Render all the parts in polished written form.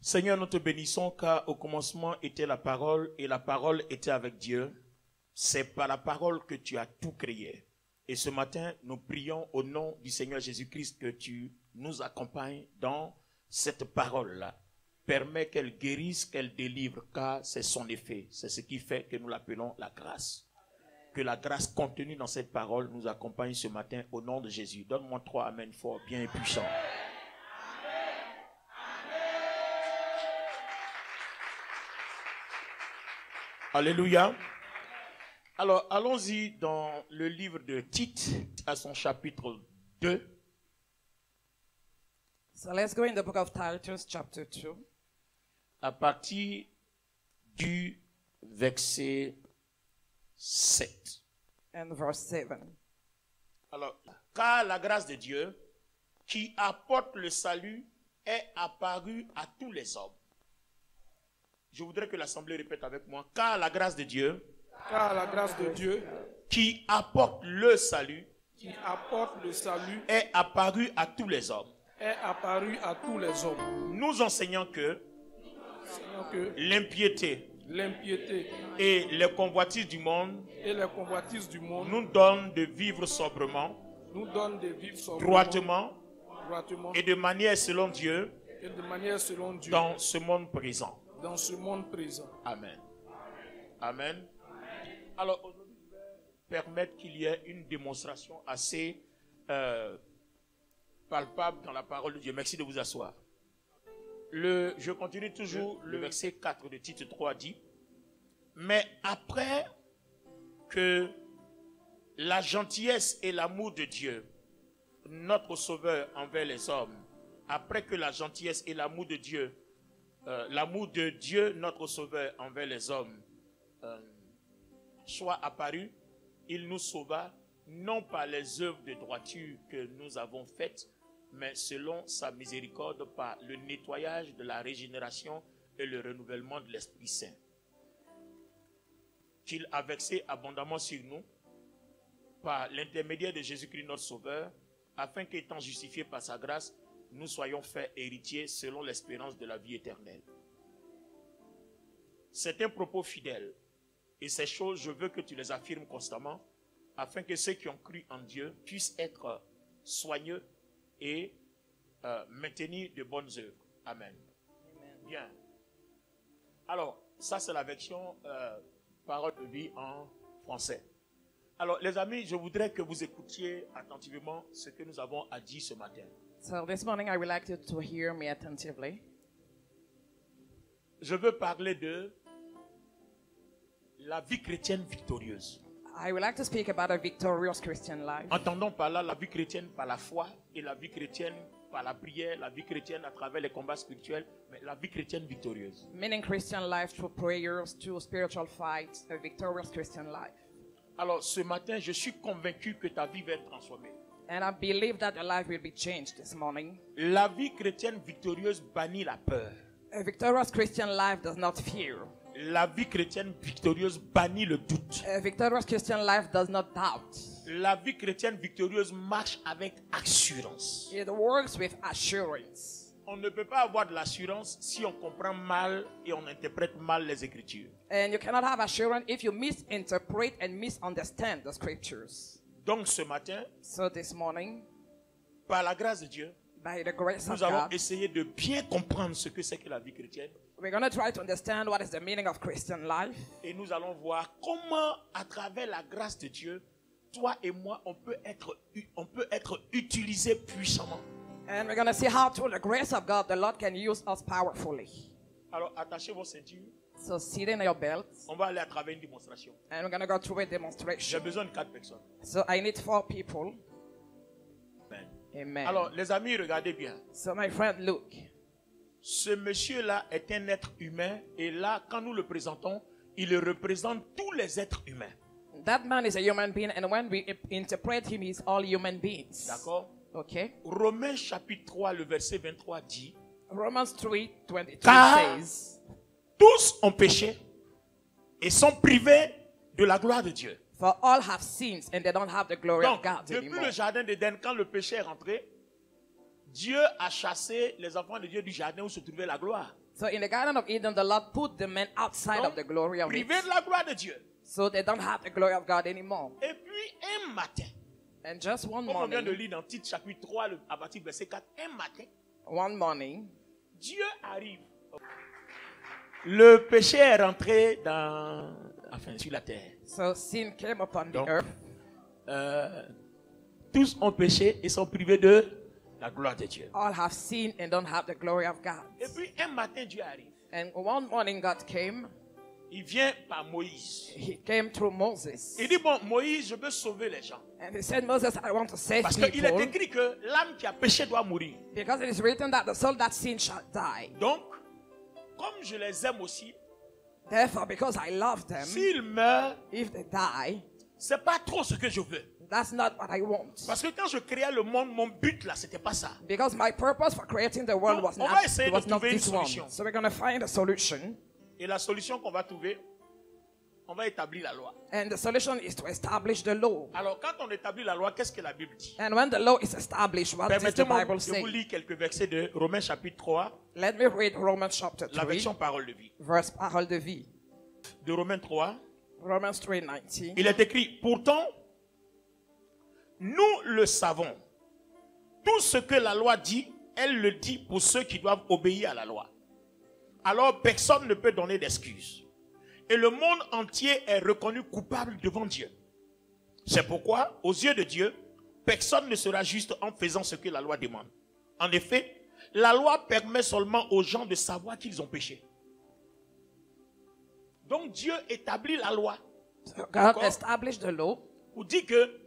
Seigneur, nous te bénissons car au commencement était la parole et la parole était avec Dieu. C'est par la parole que tu as tout créé. Et ce matin, nous prions au nom du Seigneur Jésus-Christ que tu nous accompagnes dans cette parole-là. Permets qu'elle guérisse, qu'elle délivre, car c'est son effet. C'est ce qui fait que nous l'appelons la grâce. Que la grâce contenue dans cette parole nous accompagne ce matin au nom de Jésus. Donne-moi 3 amen forts, bien et puissants. Alléluia. Alors, allons-y dans le livre de Tite, à son chapitre 2. So let's go in the book of Titus, chapter 2. À partir du verset 7. And verse 7. Alors, car la grâce de Dieu qui apporte le salut est apparue à tous les hommes. Je voudrais que l'Assemblée répète avec moi. Car la grâce de Dieu, car la grâce de Dieu qui apporte le salut, est apparue à tous les hommes. Est apparue à tous les hommes. Nous enseignons que l'impiété et les convoitises du monde nous donnent de vivre sobrement, droitement et de manière selon Dieu dans ce monde présent. Amen. Amen. Alors, aujourd'hui, je vais permettre qu'il y ait une démonstration assez palpable dans la parole de Dieu. Merci de vous asseoir. Je continue toujours. Le verset 4 de Tite 3 dit: mais après que la gentillesse et l'amour de Dieu, notre Sauveur envers les hommes, après que la gentillesse et l'amour de Dieu, notre Sauveur envers les hommes, soit apparu, il nous sauva, non par les œuvres de droiture que nous avons faites, mais selon sa miséricorde par le nettoyage de la régénération et le renouvellement de l'Esprit Saint, qu'il a versé abondamment sur nous par l'intermédiaire de Jésus-Christ notre Sauveur, afin qu'étant justifiés par sa grâce, nous soyons faits héritiers selon l'espérance de la vie éternelle. C'est un propos fidèle. Et ces choses, je veux que tu les affirmes constamment, afin que ceux qui ont cru en Dieu puissent être soigneux et maintenir de bonnes œuvres. Amen. Bien. Alors, ça c'est la version parole de vie en français. Alors, les amis, je voudrais que vous écoutiez attentivement ce que nous avons à dire ce matin. So this morning I would like you to hear me attentively. Je veux parler de la vie chrétienne victorieuse. I would like to speak about a victorious Christian life. Entendons par là la vie chrétienne par la foi et la vie chrétienne par la prière, la vie chrétienne à travers les combats spirituels, mais la vie chrétienne victorieuse. Meaning Christian life through prayers, through spiritual fights, a victorious Christian life. Alors ce matin, je suis convaincu que ta vie va être transformée. And I believe that your life will be changed this morning. La vie chrétienne victorieuse bannit la peur. A victorious Christian life does not fear. La vie chrétienne victorieuse bannit le doute. A victorious Christian life does not doubt. La vie chrétienne victorieuse marche avec assurance. It works with assurance. On ne peut pas avoir de l'assurance si on comprend mal et on interprète mal les Écritures. And you cannot have assurance if you misinterpret and misunderstand the scriptures. Donc ce matin, So this morning, par la grâce de Dieu, by the grace of nous allons God, essayer de bien comprendre ce que c'est que la vie chrétienne. we're going to try to understand what is the meaning of Christian life. Et nous allons voir comment, à travers la grâce de Dieu, toi et moi, on peut être utilisés puissamment. And we're going to see how through the grace of God, the Lord can use us powerfully. Alors, attachez vos ceintures. So sit in your belts, On va aller à travers une démonstration. and we're going to go through a J'ai demonstration. besoin de 4 personnes. So I need 4 people. Amen. Amen. Alors, les amis, regardez bien. So my friend, look. Ce monsieur-là est un être humain. Et là, quand nous le présentons, il représente tous les êtres humains. That man is a human being, and when we interpret him, he's all human beings. D'accord? Okay? Romains chapitre 3, le verset 23 dit: Romans 3:22 Car says, tous ont péché et sont privés de la gloire de Dieu. for all have sinned and they don't have the glory Donc, of God depuis anymore. le jardin d'Éden, quand le péché est rentré, Dieu a chassé les enfants de Dieu du jardin où se trouvait la gloire. So in the Garden of Eden, the Lord put the men outside Donc, of the glory of privés it. de la gloire de Dieu. So they don't have the glory of God anymore. Et puis un matin, And just one comme on vient de morning, lire dans Tite chapitre 3, à partir du verset 4, un matin, one morning, Dieu arrive. Le péché est rentré sur la terre. so sin came upon the Donc, earth. Tous ont péché et sont privés de la gloire de Dieu. All have sinned and don't have the glory of God. Et puis un matin, Dieu arrive. And one morning God came. Il vient par Moïse. He came through Moses. Il dit, bon, Moïse, je veux sauver les gens. And he said, Moses, I want to save Parce qu'il est people. écrit que l'âme qui a péché doit mourir. Because it is written that the soul that sin shall die. Donc, comme je les aime aussi, Therefore, because I love them, s'ils meurent, if they die, c'est pas trop ce que je veux. that's not what I want. Parce que quand je créais le monde, mon but là, c'était pas ça. Because my purpose for creating the world was On va not, essayer de was not trouver une this one. solution. So we're going to find a solution. Et la solution qu'on va trouver, on va établir la loi. And the solution is to establish the law. Alors, quand on établit la loi, qu'est-ce que la Bible dit? And when the law is established, what does the Permettez-moi Bible de say? vous lire quelques versets de Romains chapitre 3, Let me read Romans chapter la 3, version parole de vie. verse parole de vie. De Romains 3, Romans 3:19. il est écrit, pourtant, nous le savons. Tout ce que la loi dit, elle le dit pour ceux qui doivent obéir à la loi. Alors personne ne peut donner d'excuses. Et le monde entier est reconnu coupable devant Dieu. C'est pourquoi, aux yeux de Dieu, personne ne sera juste en faisant ce que la loi demande. En effet, la loi permet seulement aux gens de savoir qu'ils ont péché. Donc Dieu établit la loi. So God D'accord? established the law Ou dit que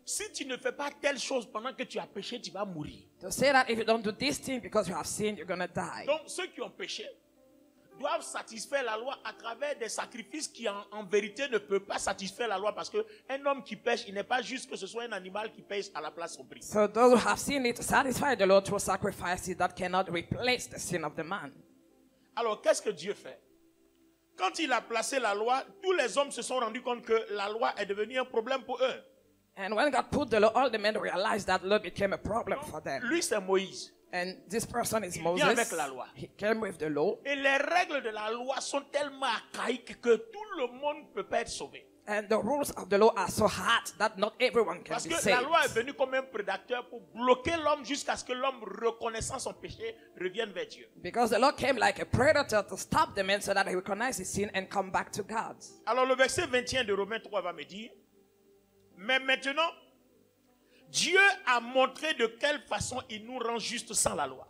si tu ne fais pas telle chose pendant que tu as péché, tu vas mourir. to say that if you don't do this thing because you have sinned, you're going to die. Donc ceux qui ont péché doivent satisfaire la loi à travers des sacrifices qui en vérité ne peuvent pas satisfaire la loi parce qu'un homme qui pêche, il n'est pas juste que ce soit un animal qui pêche à la place son prix. So those who have sinned need to satisfy the law through sacrifices that cannot replace the sin of the man. Alors qu'est-ce que Dieu fait? Quand il a placé la loi, tous les hommes se sont rendus compte que la loi est devenue un problème pour eux. And when God put the law, all the men realized that law became a problem for them. Lui, c'est Moïse. And this person is Il vient avec Moses. la loi. He came with the law. Et les règles de la loi sont tellement archaïques que tout le monde ne peut pas être sauvé. And the rules of the law are so hard that not everyone can Parce be que la saved. loi est venue comme un prédateur pour bloquer l'homme jusqu'à ce que l'homme, reconnaissant son péché, revienne vers Dieu. Because the law came like a predator to stop the man so that he recognizes his sin and come back to God. Alors le verset 21 de Romains 3 va me dire, mais maintenant, Dieu a montré de quelle façon il nous rend justes sans la loi.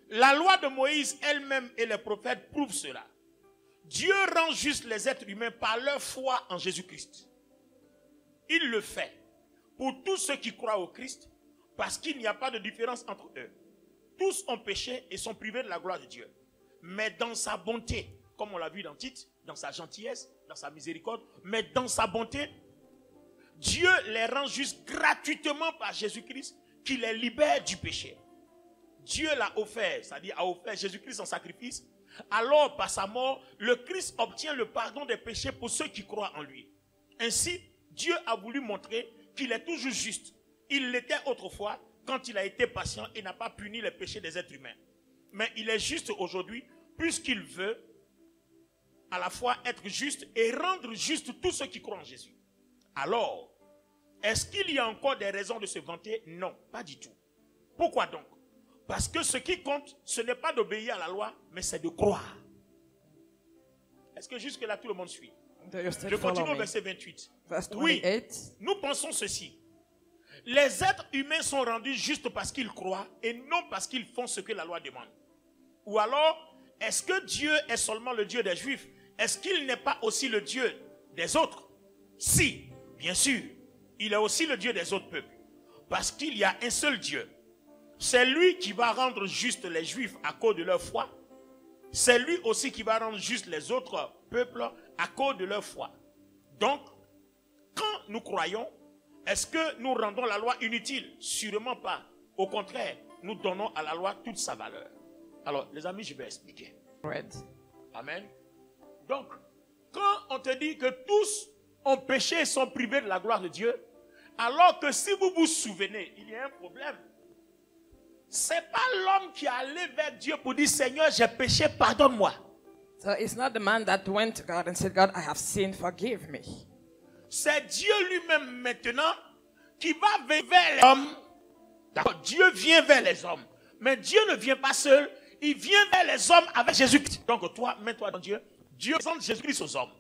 La loi de Moïse elle-même et les prophètes prouvent cela. Dieu rend juste les êtres humains par leur foi en Jésus-Christ. Il le fait pour tous ceux qui croient au Christ parce qu'il n'y a pas de différence entre eux. Tous ont péché et sont privés de la gloire de Dieu. Mais dans sa bonté, comme on l'a vu dans Tite, dans sa gentillesse, dans sa miséricorde, mais dans sa bonté, Dieu les rend justes gratuitement par Jésus-Christ qui les libère du péché. Dieu l'a offert, c'est-à-dire a offert Jésus-Christ en sacrifice. Alors, par sa mort, le Christ obtient le pardon des péchés pour ceux qui croient en lui. Ainsi, Dieu a voulu montrer qu'il est toujours juste. Il l'était autrefois quand il a été patient et n'a pas puni les péchés des êtres humains. Mais il est juste aujourd'hui puisqu'il veut à la fois être juste et rendre juste tous ceux qui croient en Jésus. Alors, est-ce qu'il y a encore des raisons de se vanter? Non, pas du tout. Pourquoi donc? Parce que ce qui compte, ce n'est pas d'obéir à la loi, mais c'est de croire. Est-ce que jusque-là, tout le monde suit? Je continue au verset 28. Verse Oui, 28. nous pensons ceci. Les êtres humains sont rendus justes parce qu'ils croient et non parce qu'ils font ce que la loi demande. Ou alors, est-ce que Dieu est seulement le Dieu des Juifs? Est-ce qu'il n'est pas aussi le Dieu des autres? Si, bien sûr, il est aussi le Dieu des autres peuples. Parce qu'il y a un seul Dieu. C'est lui qui va rendre juste les Juifs à cause de leur foi. C'est lui aussi qui va rendre juste les autres peuples à cause de leur foi. Donc, quand nous croyons, est-ce que nous rendons la loi inutile? Sûrement pas. Au contraire, nous donnons à la loi toute sa valeur. Alors, les amis, je vais expliquer. Amen. Donc, quand on te dit que tous ont péché et sont privés de la gloire de Dieu, alors que si vous vous souvenez, il y a un problème. C'est pas l'homme qui est allé vers Dieu pour dire Seigneur, j'ai péché, pardonne-moi. So it's not the man that went to God and said, God, I have sinned, forgive me. C'est Dieu lui-même maintenant qui va vers les hommes. D'accord, Dieu vient vers les hommes. Mais Dieu ne vient pas seul. Il vient vers les hommes avec Jésus-Christ. Donc toi, mets-toi dans Dieu. Dieu présente Jésus-Christ aux hommes.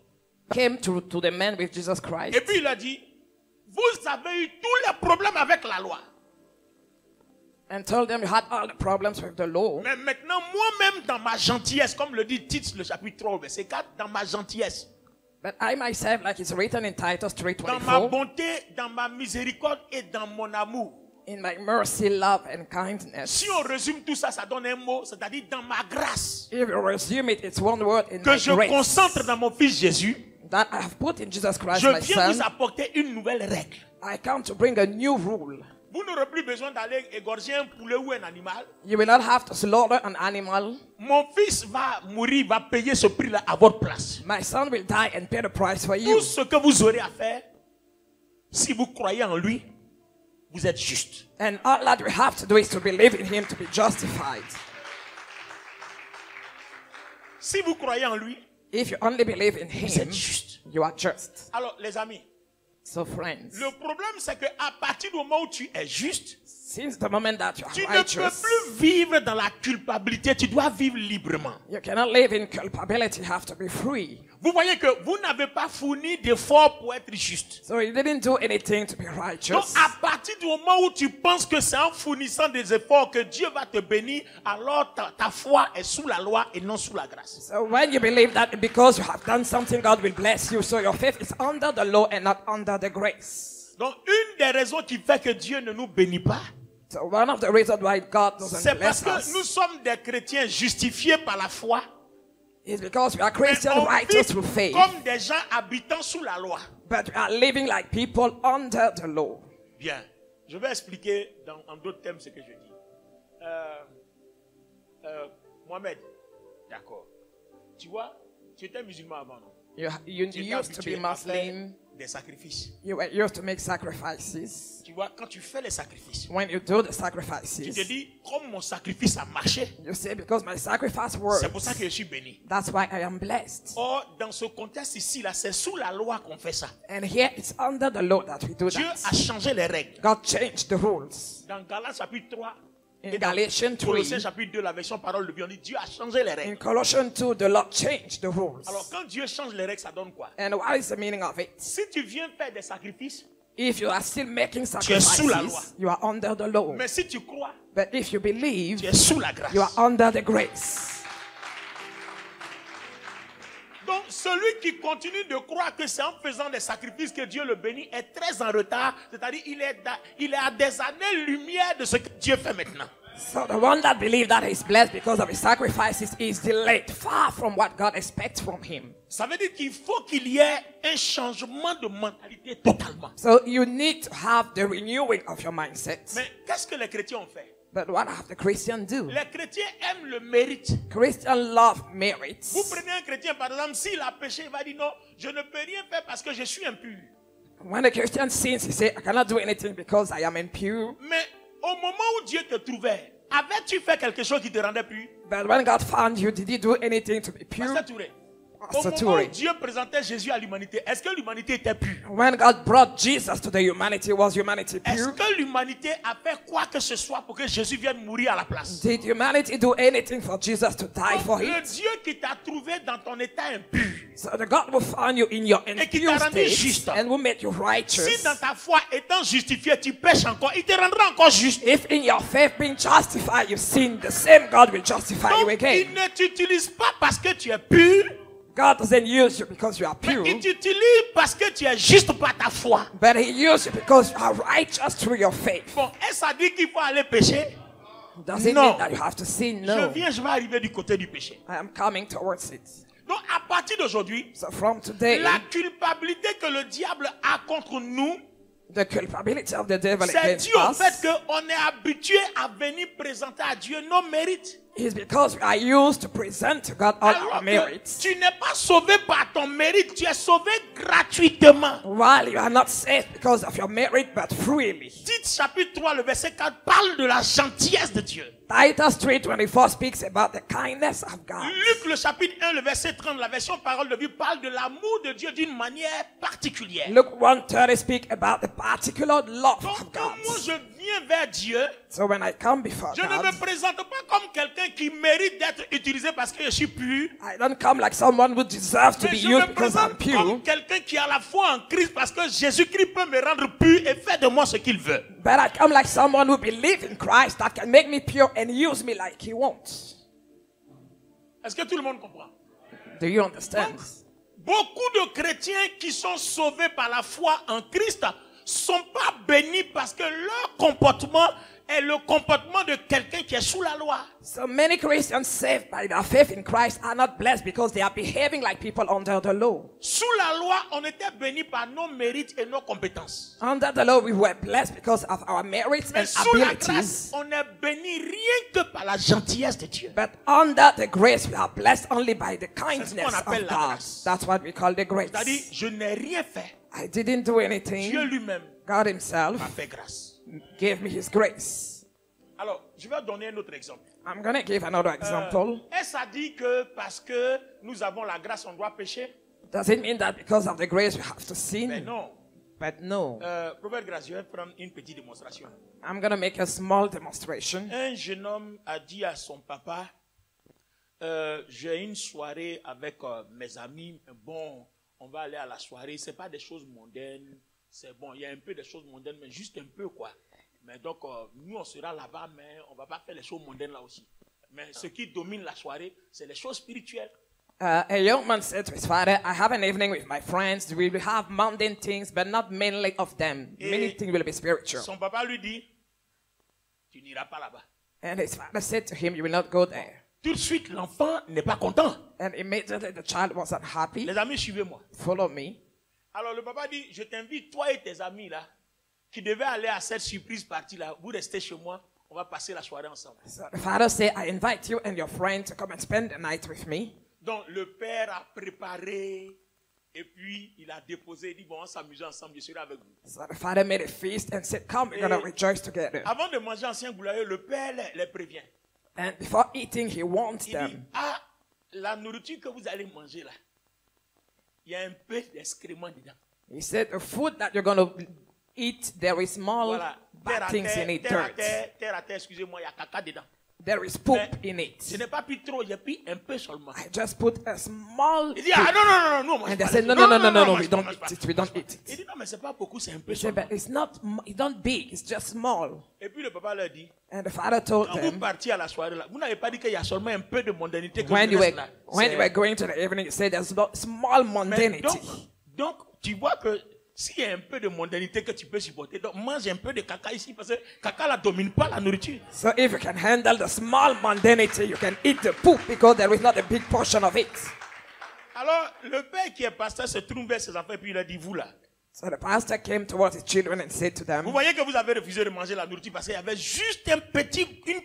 Came to the man with Jesus Christ. Et puis il a dit, vous avez eu tous les problèmes avec la loi. And told them you had all the problems with the law. Mais maintenant, moi-même, dans ma gentillesse, comme le dit Tite, le chapitre 3, verset 4, dans ma gentillesse, But I myself, like it's written in Titus dans ma 3:24, bonté, dans ma miséricorde et dans mon amour. in my mercy, love, and kindness. Si on résume tout ça, ça donne un mot, c'est-à-dire dans ma grâce, If you resume it, it's one word in que my je grace concentre dans mon Fils Jésus. that I have put in Jesus Christ, Je my viens vous son. apporter une nouvelle règle. I come to bring a new rule. Vous n'aurez plus besoin d'aller égorger un poulet ou un animal. You will not have to slaughter an animal. Mon fils va mourir, va payer ce prix-là à votre place. My son will die and pay the price for you. Tout ce que vous aurez à faire, si vous croyez en lui, vous êtes juste. And all that we have to do is to believe in him to be justified. Si vous croyez en lui, If you only believe in vous him, êtes juste. you are just. Alors, les amis, So friends, le problème c'est qu'à partir du moment où tu es juste, since the moment that you tu are ne peux righteous, plus vivre dans la culpabilité, tu dois vivre librement. you cannot live in culpability, you have to be free. Vous voyez que vous n'avez pas fourni d'efforts pour être juste. So you didn't do anything to be Donc, righteous. à partir du moment où tu penses que c'est en fournissant des efforts que Dieu va te bénir, alors ta foi est sous la loi et non sous la grâce. So when you believe that because you have done something, God will bless you. So your faith is under the law and not under the grace. Donc, une des raisons qui fait que Dieu ne nous bénit pas, So one of the reasons why God doesn't c'est parce bless que nous us sommes des chrétiens justifiés par la foi. is because we are Mais Christians on righteous vit through faith, comme des gens habitant sous la loi. but we are living like people under the law. Bien. Je vais expliquer en d'autres termes ce que je dis. Mohamed, d'accord. Tu vois, tu étais musulman avant, non? You Tu étais used to habitué be à faire Muslim. des sacrifices. You were used to make sacrifices. Tu vois, quand tu fais les sacrifices, When you do the tu te sacrifices, dis, comme mon sacrifice a marché, you say, because my sacrifice c'est pour works, ça que je suis béni. that's why I am blessed. Or, dans ce contexte ici, là, c'est sous la loi qu'on fait ça. And here it's under the law that we do Dieu that. a changé les règles. God changed the rules. Dans Galates chapitre 3, In et dans Galatians 3, Colossiens chapitre 2, la version parole de Dieu, on dit Dieu a changé les in règles. Colossians 2, the Lord changed the rules. Alors, quand Dieu change les règles, ça donne quoi? And what is the meaning of it? Si tu viens faire des sacrifices, If you are still making Tu es sous la loi. sacrifices, you are under the law. mais si tu crois, But if you believe, tu es sous la grâce. you are under the grace. Donc, celui qui continue de croire que c'est en faisant des sacrifices que Dieu le bénit est très en retard. C'est-à-dire, il est à des années-lumière de ce que Dieu fait maintenant. So the one that believes that he's blessed because of his sacrifices is delayed, far from what God expects from him. Ça veut dire qu'il faut qu'il y ait un changement de mentalité totalement. So you need to have the renewing of your mindset. Mais qu'est-ce que les chrétiens ont fait? But what have the Christians do? Les chrétiens aiment le mérite. Christians love merits. Vous prenez un chrétien, par exemple, s'il a péché, il va dire non, je ne peux rien faire parce que je suis impur. When a Christian sins, he says, I cannot do anything because I am impure. Mais au moment où Dieu te trouvait, avais-tu fait quelque chose qui te rendait pur? But when God found you, did he do anything to be pure? Pasteur Touré, au Pastor moment où Touré. Dieu présentait Jésus à l'humanité, est-ce que l'humanité était pure? When God brought Jesus to the humanity, was humanity Est-ce pure? que l'humanité a fait quoi que ce soit pour que Jésus vienne mourir à la place? Did humanity do anything for Jesus to die for Le it? Dieu qui t'a trouvé dans ton état impur, So the God will find you in your Et qui impure t'a rendu state juste. and will make you si righteous. dans ta foi étant justifié, tu pêches encore, il te rendra encore juste. If in your faith being justified you sin, the same God will justify you Donc, il again. ne t'utilise pas parce que tu es pur, God doesn't use you because you are mais pure, il t'utilise parce que tu es juste par ta foi. but He uses you because you are righteous through your faith. Bon, est-ce à dire qu'il faut aller pécher? Does it No. mean that you have to sin? No. Je vais arriver du côté du péché. I am coming towards it. Donc, à partir d'aujourd'hui, So from today, la culpabilité que le diable a contre nous, the culpability of the devil c'est against dû au us fait qu'on est habitué à venir présenter à Dieu nos mérites. It's because we are used to present to God all Alors our que merits. tu n'es pas sauvé par ton mérite, tu es sauvé gratuitement. While you are not saved because of your merit, but freely. Tite chapitre 3, le verset 4 parle de la gentillesse de Dieu. Titus 3:24 speaks about the kindness of God. Luc le chapitre 1, le verset 30, la version parole de vie parle de l'amour de Dieu d'une manière particulière. Luke 1:30 speak about the particular love Donc of quand God. moi je viens vers Dieu, So when I come before je ne God, me présente pas comme quelqu'un qui mérite d'être utilisé parce que je suis pur. I don't come like someone who deserves to Mais be je used me because I'm présente comme pure. quelqu'un qui a la foi en Christ parce que Jésus-Christ peut me rendre pur et faire de moi ce qu'il veut. But I come like someone who believes in Christ that can make me pure and use me like He wants. Est-ce que tout le monde comprend? Do you understand? Beaucoup de chrétiens qui sont sauvés par la foi en Christ sont pas bénis parce que leur comportement est le comportement de quelqu'un qui est sous la loi. So many Christians saved by their faith in Christ are not blessed because they are behaving like people under the law. Sous la loi, on était bénis par nos mérites et nos compétences. Under the law, we were blessed because of our merits Mais and sous la abilities. grâce, on est béni rien que par la gentillesse de Dieu. But under the grace, we are blessed only by the kindness C'est ce qu'on appelle of la God. grâce. That's what we call the grace. C'est-à-dire, je n'ai rien fait. I didn't do Dieu anything. lui-même God Himself m'a fait grâce. gave me His grace. Alors, je vais donner un autre exemple. I'm going to give another example. Est-ce à dire que parce que nous avons la grâce, on doit pécher? Does it mean that because of the grace, we have to sin? Mais non. But no. Prophète Grâce, je vais prendre une petite démonstration. I'm going to make a small demonstration. Un jeune homme a dit à son papa, j'ai une soirée avec mes amis, bon, on va aller à la soirée, c'est pas des choses mondaines, c'est bon, il y a un peu des choses mondaines, mais juste un peu quoi. Mais donc, nous on sera là-bas, mais on va pas faire les choses mondaines là aussi. Mais ce qui domine la soirée, c'est les choses spirituelles. A young man said to his father, I have an evening with my friends. We will have mundane things, but not mainly of them. Many things will be spiritual. Son papa lui dit, tu n'iras pas là-bas. And his father said to him, you will not go there. Tout de suite, l'enfant n'est pas content. And immediately the child wasn't happy. Les amis, suivez-moi. Follow me. Alors le papa dit, je t'invite, toi et tes amis là, qui devaient aller à cette surprise partie là, vous restez chez moi, on va passer la soirée ensemble. So the father said, I invite you and your friend to come and spend the night with me. Donc le père a préparé et puis il a déposé, il dit bon, on s'amuse ensemble, je serai avec vous. So the father made a feast and said, come, we're going to rejoice together. Avant de manger ancien goulailleux, le père les prévient. And before eating, he warns Il dit, them. ah, la nourriture que vous allez manger là, il y a un peu d'excréments dedans. He said, the food that you're going to eat, there is small Voilà, bad things in it, dirt. terre à terre, excusez-moi, il y a caca dedans. There is poop Mais in it. je n'ai pas pris trop, j'ai pris un peu seulement. I just put a small. Il dit, ah non, non, And they said, no, we don't eat it. We don't eat Il it. dit, non, mais c'est pas beaucoup, c'est un peu He said, seulement. but it's not big. It's just small. Et puis le papa leur dit, And the father told quand vous them, partiez à la soirée là, vous n'avez pas dit qu'il y a seulement un peu de mondanité que when je you laisse were là. when you were going to the evening, you said there's small Mais mundanity. donc, tu vois que s'il y a un peu de mondanité que tu peux supporter, donc mange un peu de caca ici parce que caca ne domine pas la nourriture. So if you can handle the small mundanity, you can eat the poop because there is not a big portion of it. Alors, le père qui est pasteur se tourne vers ses enfants et puis il a dit, vous là, So the pastor came towards his children and said to vous them, voyez que vous avez refusé de manger la nourriture parce qu'il y avait juste une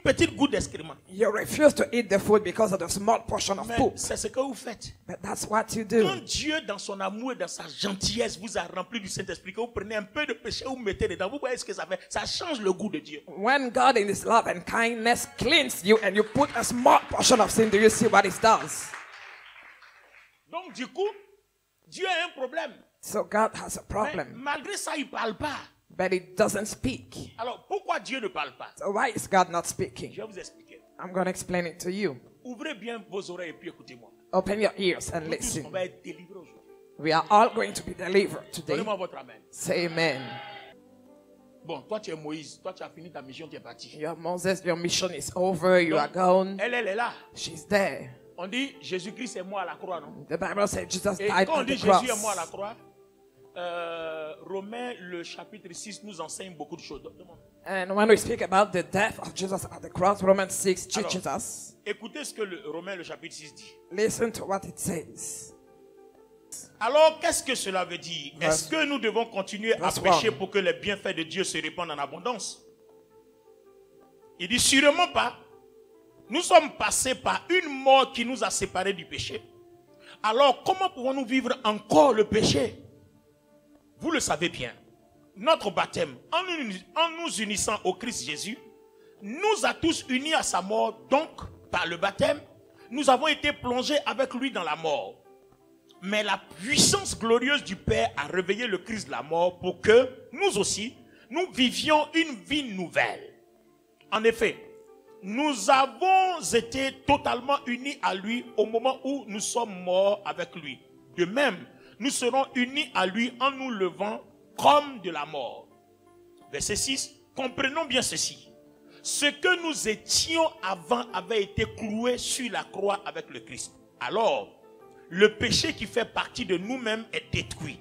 petite goutte d'excrément. you refuse to eat the food because of the small portion of Mais poop. c'est ce que vous faites. But that's what you Quand do. Dieu, dans son amour et dans sa gentillesse, vous a rempli du Saint-Esprit, que vous prenez un peu de péché, vous mettez dedans, vous voyez ce que ça fait. Ça change le goût de Dieu. When God in his love and kindness cleans you and you put a small portion of sin, do you see what it does? Donc, du coup, Dieu a un problème. So God has a Mais problem, malgré ça, il ne parle pas. but he doesn't speak. Alors, pourquoi Dieu ne parle pas? So why is God not speaking? Je vais vous expliquer. I'm going to explain it to you. Ouvrez bien vos oreilles et puis écoutez-moi. Open your ears and Nous tous, on listen. va être délivrés aujourd'hui. We are all going to be delivered today. Donnez-moi votre amen. Say amen. Bon, toi tu es Moïse, toi tu as fini ta mission, tu es parti. You're Moses, your mission is over. You are gone. Elle est là. She's there. On dit Jésus-Christ est mort à la croix, non? The Bible said Jesus Et died quand on on dit the Jésus est mort à la cross. croix, Romains le chapitre 6 nous enseigne beaucoup de choses. Demande. And when we speak about the death of Jesus at the cross, Romans 6 teaches us. Écoutez ce que Romains le chapitre 6 dit. Listen to what it says. Alors, qu'est-ce que cela veut dire? Est-ce que nous devons continuer à Verse pécher 1. pour que les bienfaits de Dieu se répandent en abondance? Il dit sûrement pas. Nous sommes passés par une mort qui nous a séparés du péché. Alors, comment pouvons-nous vivre encore le péché? Vous le savez bien. Notre baptême, en nous unissant au Christ Jésus, nous a tous unis à sa mort. Donc, par le baptême, nous avons été plongés avec lui dans la mort. Mais la puissance glorieuse du Père a réveillé le Christ de la mort pour que nous aussi, nous vivions une vie nouvelle. En effet, nous avons été totalement unis à lui au moment où nous sommes morts avec lui. De même, nous serons unis à lui en nous levant comme de la mort. Verset 6, comprenons bien ceci. Ce que nous étions avant avait été cloué sur la croix avec le Christ. Alors, le péché qui fait partie de nous-mêmes est détruit.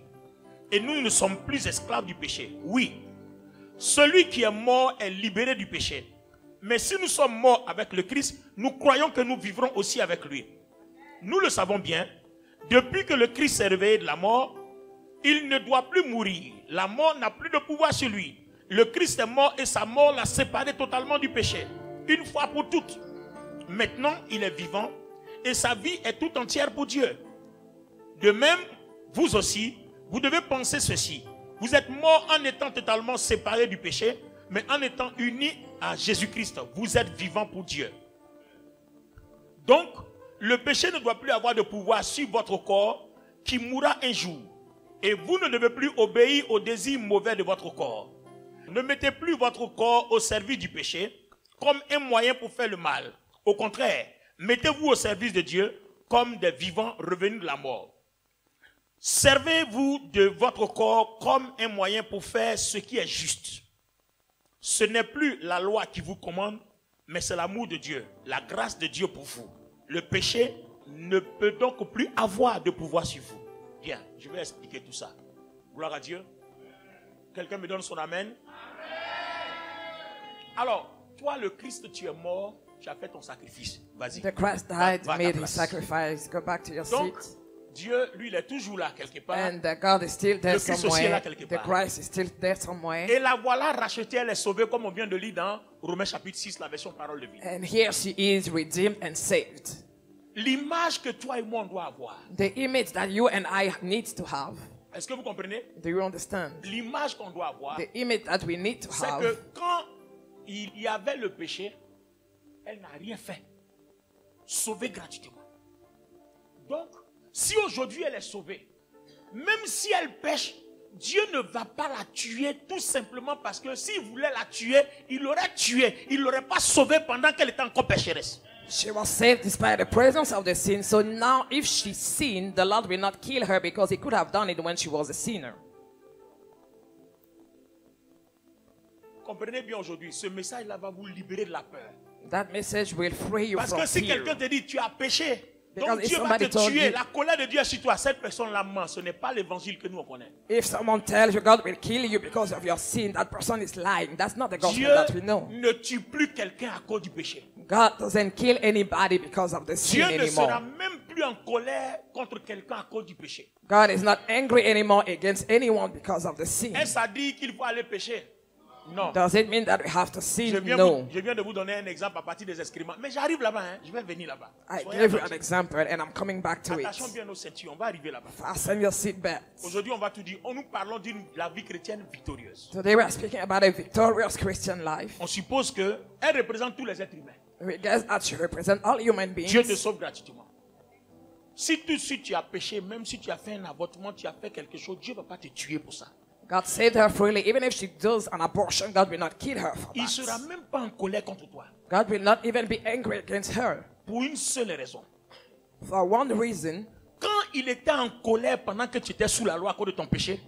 Et nous ne sommes plus esclaves du péché. Oui, celui qui est mort est libéré du péché. Mais si nous sommes morts avec le Christ, nous croyons que nous vivrons aussi avec lui. Nous le savons bien, depuis que le Christ s'est réveillé de la mort, il ne doit plus mourir. La mort n'a plus de pouvoir sur lui. Le Christ est mort et sa mort l'a séparé totalement du péché. Une fois pour toutes. Maintenant, il est vivant et sa vie est tout entière pour Dieu. De même, vous aussi, vous devez penser ceci. Vous êtes morts en étant totalement séparés du péché, mais en étant unis à Jésus-Christ, vous êtes vivants pour Dieu. Donc, le péché ne doit plus avoir de pouvoir sur votre corps qui mourra un jour. Et vous ne devez plus obéir aux désirs mauvais de votre corps. Ne mettez plus votre corps au service du péché comme un moyen pour faire le mal. Au contraire, mettez-vous au service de Dieu comme des vivants revenus de la mort. Servez-vous de votre corps comme un moyen pour faire ce qui est juste. Ce n'est plus la loi qui vous commande, mais c'est l'amour de Dieu, la grâce de Dieu pour vous. Le péché ne peut donc plus avoir de pouvoir sur vous. Bien, je vais expliquer tout ça. Gloire à Dieu. Quelqu'un me donne son amen. Alors, toi, le Christ, tu es mort, tu as fait ton sacrifice. Vas-y. The Christ died, made his sacrifice. Go back to your Donc, seat. Dieu, lui, il est toujours là quelque part. And God is still there Le Christ aussi est là somewhere. quelque The part. Christ is still there somewhere. Et la voilà rachetée, elle est sauvée, comme on vient de lire dans Romains chapitre 6, la version parole de vie. And here she is redeemed and saved. L'image que toi et moi, on doit avoir. The image that you and I need to have. Est-ce que vous comprenez? Do you understand? L'image qu'on doit avoir, The image that we need to c'est have. que quand il y avait le péché, elle n'a rien fait. Sauvée gratuitement. Donc, si aujourd'hui elle est sauvée, même si elle pêche, Dieu ne va pas la tuer tout simplement parce que s'il voulait la tuer, il l'aurait tuée. Il ne l'aurait pas sauvée pendant qu'elle était encore pécheresse. She was saved despite the presence of the sin. So now if she sinned, the Lord will not kill her because he could have done it when she was a sinner. Comprenez bien aujourd'hui, ce message-là va vous libérer de la peur. That message will free you Parce from que si fear. quelqu'un te dit tu as péché, Because donc if Dieu va te somebody told tuer, you- la colère de Dieu est sur toi. Cette personne-là ment, ce n'est pas l'évangile que nous on connaît. If someone tells you God will kill you because of your sin, that person is lying. That's not the gospel Dieu that we know. ne tue plus quelqu'un à cause du péché. God doesn't kill anybody because of the sin Dieu ne sera anymore. même plus en colère contre quelqu'un à cause du péché. God is not angry anymore against anyone because of the sin. Est-ce à dire qu'il faut aller pécher? Non. Does it mean that we have to Je sin? viens, No. je viens de vous donner un exemple à partir des excréments. Mais j'arrive là-bas, hein. Je vais venir là-bas. I Soyez gave you an attentifs. example and I'm coming back to it. Attachons bien nos ceintures, on va arriver là-bas. Fasten your seatbelts. Aujourd'hui, on va tout dire. Nous parlons de la vie chrétienne victorieuse. Today we are speaking about a victorious Christian life. On suppose qu'elle représente tous les êtres humains. We guess that should represent all human Dieu te beings. sauve gratuitement. Si tout de suite tu as péché, même si tu as fait un avortement, tu as fait quelque chose, Dieu ne va pas te tuer pour ça. God saved her freely. Even if she does an abortion, God will not kill her for Il ne sera that. même pas en colère contre toi. God will not even be angry against her. Pour une seule raison. For one reason, Quand il était en colère pendant que tu étais sous la loi à cause de ton péché,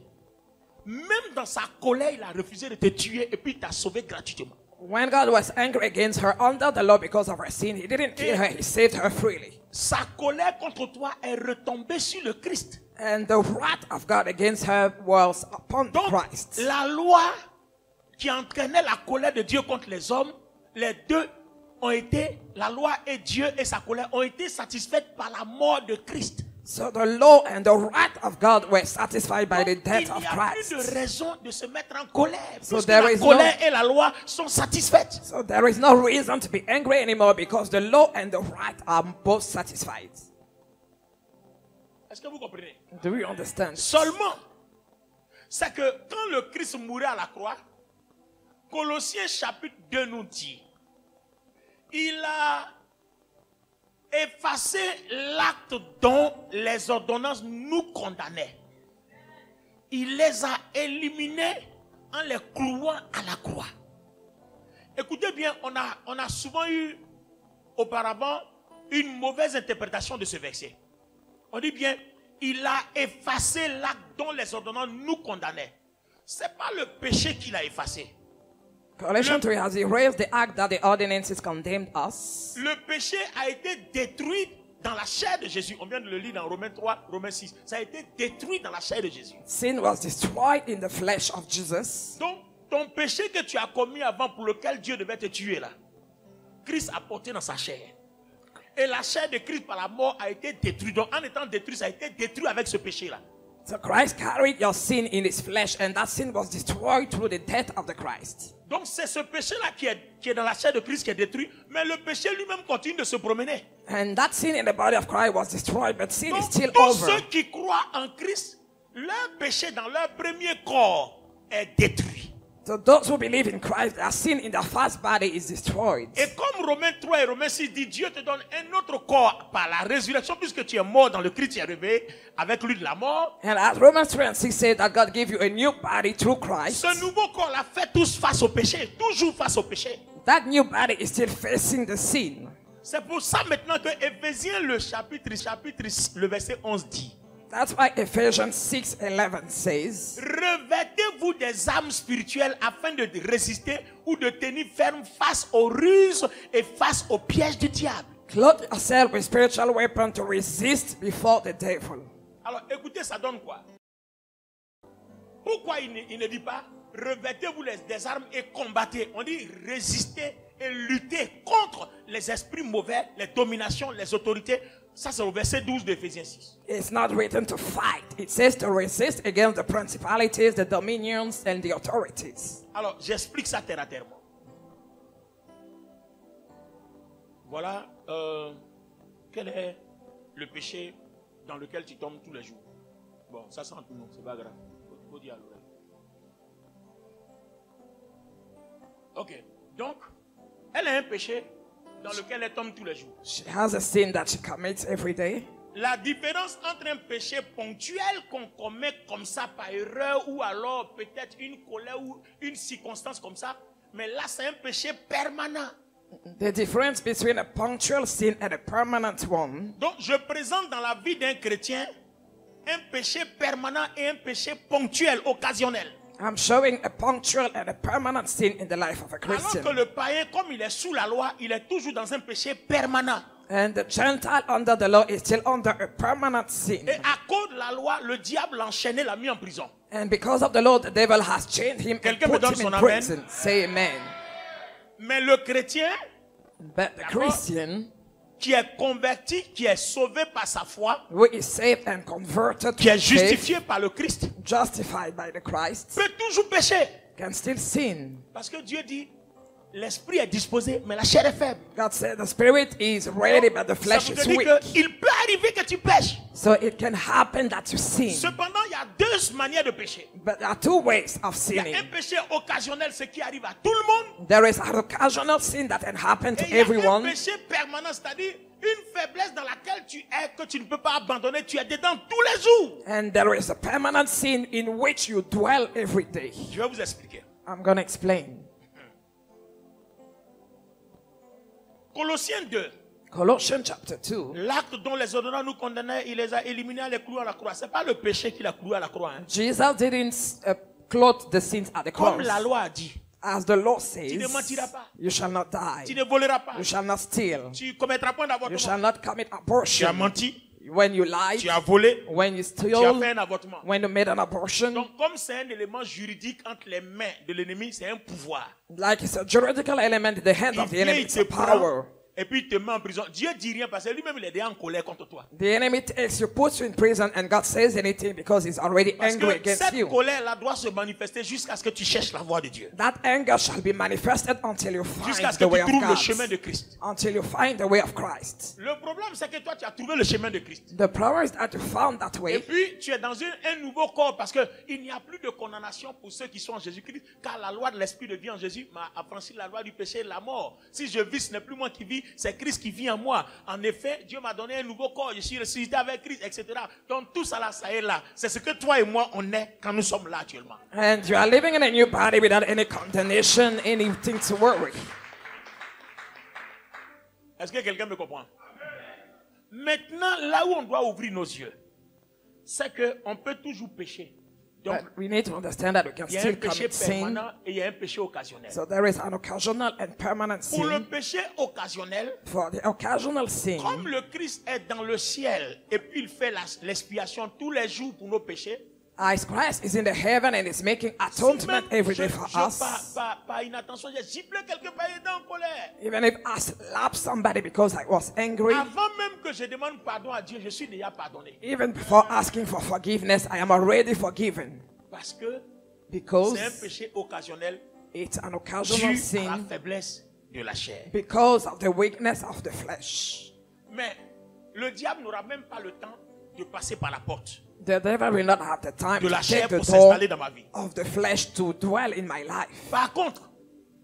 même dans sa colère, il a refusé de te tuer et puis il t'a sauvé gratuitement. when God was angry against her under the law because of her sin, he didn't kill her, he saved her freely. Sa colère contre toi est retombée sur le Christ. And the wrath of God against her was upon Donc, Christ. la loi qui entraînait la colère de Dieu contre les hommes, les deux ont été, la loi et Dieu et sa colère ont été satisfaites par la mort de Christ. So the law and the wrath of God were satisfied by the Donc, death il of n'y a plus de Christ. raison de se mettre en colère. So Puisque there la is colère et la loi sont satisfaites. So there is no reason to be angry anymore because the law and the wrath are both satisfied. Est-ce que vous comprenez? Do you understand? Seulement, c'est que quand le Christ mourait à la croix, Colossiens chapitre 2 nous dit, il a effacé l'acte dont les ordonnances nous condamnaient. Il les a éliminés en les clouant à la croix. Écoutez bien, on a souvent eu auparavant une mauvaise interprétation de ce verset. On dit bien, il a effacé l'acte dont les ordonnances nous condamnaient. Ce n'est pas le péché qu'il a effacé. Colossians 3 has erased the act that the ordinances condemned us. Le péché a été détruit dans la chair de Jésus. On vient de le lire dans Romains 3, Romains 6. Ça a été détruit dans la chair de Jésus. Sin was destroyed in the flesh of Jesus. Donc, ton péché que tu as commis avant pour lequel Dieu devait te tuer là, Christ a porté dans sa chair. Et la chair de Christ par la mort a été détruite. Donc, en étant détruit, ça a été détruit avec ce péché-là. So Christ carried your sin in his flesh, and that sin was destroyed through the death of the Christ. Donc, c'est ce péché-là qui est dans la chair de Christ qui est détruit. Mais le péché lui-même continue de se promener. And that sin in the body of Christ was destroyed, but sin is Donc, still tous over. ceux qui croient en Christ, leur péché dans leur premier corps est détruit. So those who believe in Christ, their sin in their first body is destroyed. Et comme Romains 3 et Romains 6 dit, Dieu te donne un autre corps par la résurrection, puisque tu es mort dans le Christ, tu es réveillé avec lui de la mort. And as Romans 3 and 6 say that God gave you a new body through Christ, Ce nouveau corps l'a fait tous face au péché, toujours face au péché. that new body is still facing the sin. C'est pour ça maintenant que Éphésiens le verset 11 dit, That's why Ephesians 6:11 says, revêtez-vous des armes spirituelles afin de résister ou de tenir ferme face aux ruses et face aux pièges du diable. clothe yourself with spiritual weapons to resist before the devil. Alors écoutez, ça donne quoi? Pourquoi il ne dit pas revêtez-vous des armes et combattez? On dit résister et lutter contre les esprits mauvais, les dominations, les autorités. Ça c'est au verset 12 d'Éphésiens 6. It's not written to fight. It says to resist against the principalities, the dominions, and the authorities. Alors j'explique ça terre à terre. Voilà quel est le péché dans lequel tu tombes tous les jours. Bon, ça sent tout le monde, c'est pas grave. Faut dire à l'oreille. Ok, donc elle a un péché dans lequel elle tombe tous les jours. She has a sin that she commits every day. La différence entre un péché ponctuel qu'on commet comme ça par erreur ou alors peut-être une colère ou une circonstance comme ça, mais là c'est un péché permanent. The difference between a punctual sin and a permanent one. Donc je présente dans la vie d'un chrétien un péché permanent et un péché ponctuel, occasionnel. I'm showing a punctual and a permanent sin in the life of a Christian. Alors que le païen, comme il est sous la loi, il est toujours dans un péché permanent. And the Gentile under the law is still under a permanent sin. Et à cause de la loi, le diable l'a enchaîné, l'a mis en prison. And because of the law, the devil has chained him and Quelqu'un me put donne him son in amen? prison. Say amen. Mais le chrétien But the Christian, qui est converti, qui est sauvé par sa foi, who is saved and converted, qui est to faith, justifié par le Christ, justified by the Christ, peut toujours pécher. can still sin. Parce que Dieu dit, l'esprit est disposé, mais la chair est faible. God said the spirit is ready, but the Ça flesh vous is dit weak. qu'il peut arriver que tu pêches. So it can happen that you sin. Cependant, il y a deux manières de pécher. But there are two ways of Il y a sinning. un péché occasionnel, ce qui arrive à tout le monde. There is an occasional sin that can happen to Et il y a un everyone. péché permanent, c'est-à-dire une faiblesse dans laquelle tu es, que tu ne peux pas abandonner, tu es dedans tous les jours. And there is a permanent sin in which you dwell every day. Je vais vous expliquer. I'm going to explain. Colossiens 2. Colossians chapter 2. L'acte dont les ordonnances nous condamnaient, il les a éliminés en les clouant à la croix. Ce n'est pas le péché qu'il a cloué à la croix. Hein. Jesus didn't clothe the sins at the Comme la cross. loi a dit. As the law Tu ne says, mentiras pas. you shall not Tu die. ne voleras pas. You shall not steal. Tu ne commettras point You shall d'avortement. not commit Tu as abortion. menti. When you lied, Tu as volé. when you Tu as fait stole, un avortement. when you made an abortion. Donc, comme c'est un élément juridique entre les mains de l'ennemi, c'est un pouvoir. Like it's a juridical element in the hands Il of the vient, enemy. il It's te a prend power. et puis il te met en prison, Dieu dit rien parce que lui-même il est déjà en colère contre toi. The enemy takes you, puts you in prison, and God says anything because he's already Parce angry que against cette you. colère-là doit se manifester jusqu'à ce que tu cherches la voie de Dieu. That anger shall be manifested until you Jusqu'à find ce que the way tu of trouves le God. chemin de Christ. Until you find the way of Christ. Le problème c'est que toi tu as trouvé le chemin de Christ. The problem is that you found that Et way. puis tu es dans un nouveau corps parce que il n'y a plus de condamnation pour ceux qui sont en Jésus-Christ, car la loi de l'esprit de vie en Jésus m'a affranchi la loi du péché et de la mort. Si je vis, ce n'est plus moi qui vis, c'est Christ qui vit en moi. En effet, Dieu m'a donné un nouveau corps, je suis ressuscité avec Christ, etc. Donc tout ça là, ça est là. C'est ce que toi et moi on est quand nous sommes là actuellement. And you are living in a new body without any condemnation, anything to worry. Est-ce que quelqu'un me comprend? Maintenant, là où on doit ouvrir nos yeux, c'est qu'on peut toujours pécher. Donc, But we need to understand that we can il y a un still péché commit sin. permanent et il y a un péché occasionnel. So there is an occasional and permanent Pour le sin. péché occasionnel, For the occasional comme sin, le Christ est dans le ciel et puis il fait l'expiation tous les jours pour nos péchés, as Christ is in the heaven and is making si atonement même every je day for us, par inattention, j'ai giflé quelqu'un par étant en colère. even if I slap somebody because I was angry, Avant même que je demande pardon à Dieu, je suis déjà pardonné. even before asking for forgiveness, I am already forgiven. Parce que Because c'est un péché occasionnel it's an dû occasional à la sin faiblesse de la chair. because of the weakness of the flesh. Mais le diable n'aura même pas le temps de passer par la porte The devil will not have the time de to la chair take the pour door s'installer dans ma vie. of the flesh to dwell in my life. Par contre,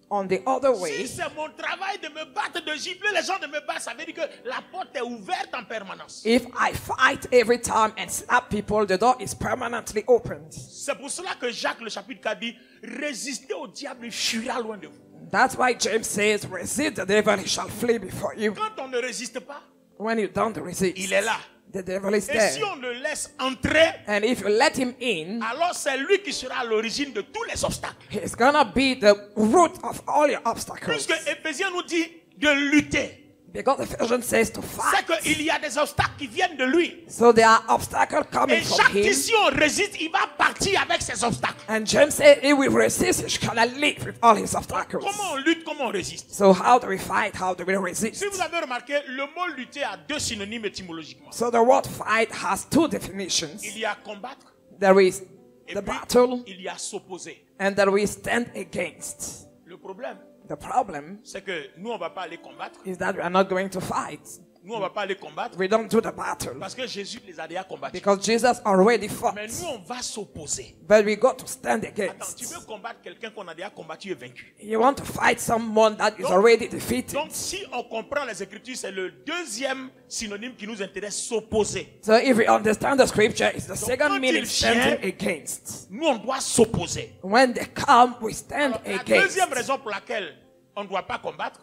On the other si way, c'est mon travail de me battre, de gifler les gens, de me battre, ça veut dire que la porte est ouverte en permanence. if I fight every time and slap people, the door is permanently opened. C'est pour cela que Jacques, le chapitre 4 dit, résistez au diable, il fuira loin de vous. That's why James says, resist the devil, he shall flee before you. Quand on ne résiste pas, When you don't resist, il est là. the devil is Et si there. on le laisse entrer, And if you let him in, alors c'est lui qui sera à l'origine de tous les obstacles. he's gonna be the root of all your obstacles. Puisque Éphésiens nous dit de lutter. Because Ephesians says to C'est fight. qu'il y a des obstacles qui viennent de lui. So there are obstacles coming Et from chaque him. si on résiste, il va partir avec ses obstacles. And James said he will resist, he's gonna live with all his obstacles. Comment on lutte, comment on résiste? So how do we fight? How do we resist? Si vous avez remarqué, le mot lutter a deux synonymes étymologiquement. So the word fight has two definitions. Il y a combattre There is et the puis battle il y a s'opposer. and there we stand against. Le problème, The problem c'est que nous, on ne va pas aller combattre. is that we are not going to fight. Nous, on ne va pas aller combattre We don't do the battle parce que Jésus les a déjà combattus. because Jesus already fought. Mais nous, on va s'opposer. But we got to stand Attends, tu against. veux combattre quelqu'un qu'on a déjà combattu et vaincu. You want to fight someone that is already defeated. Donc, si on comprend les Écritures, c'est le deuxième synonyme qui nous intéresse, s'opposer. So if we understand the scripture, it's the quand second meaning, il standing vient, against. Nous, on doit s'opposer. When they come, we stand La against. deuxième raison pour laquelle on ne doit pas combattre,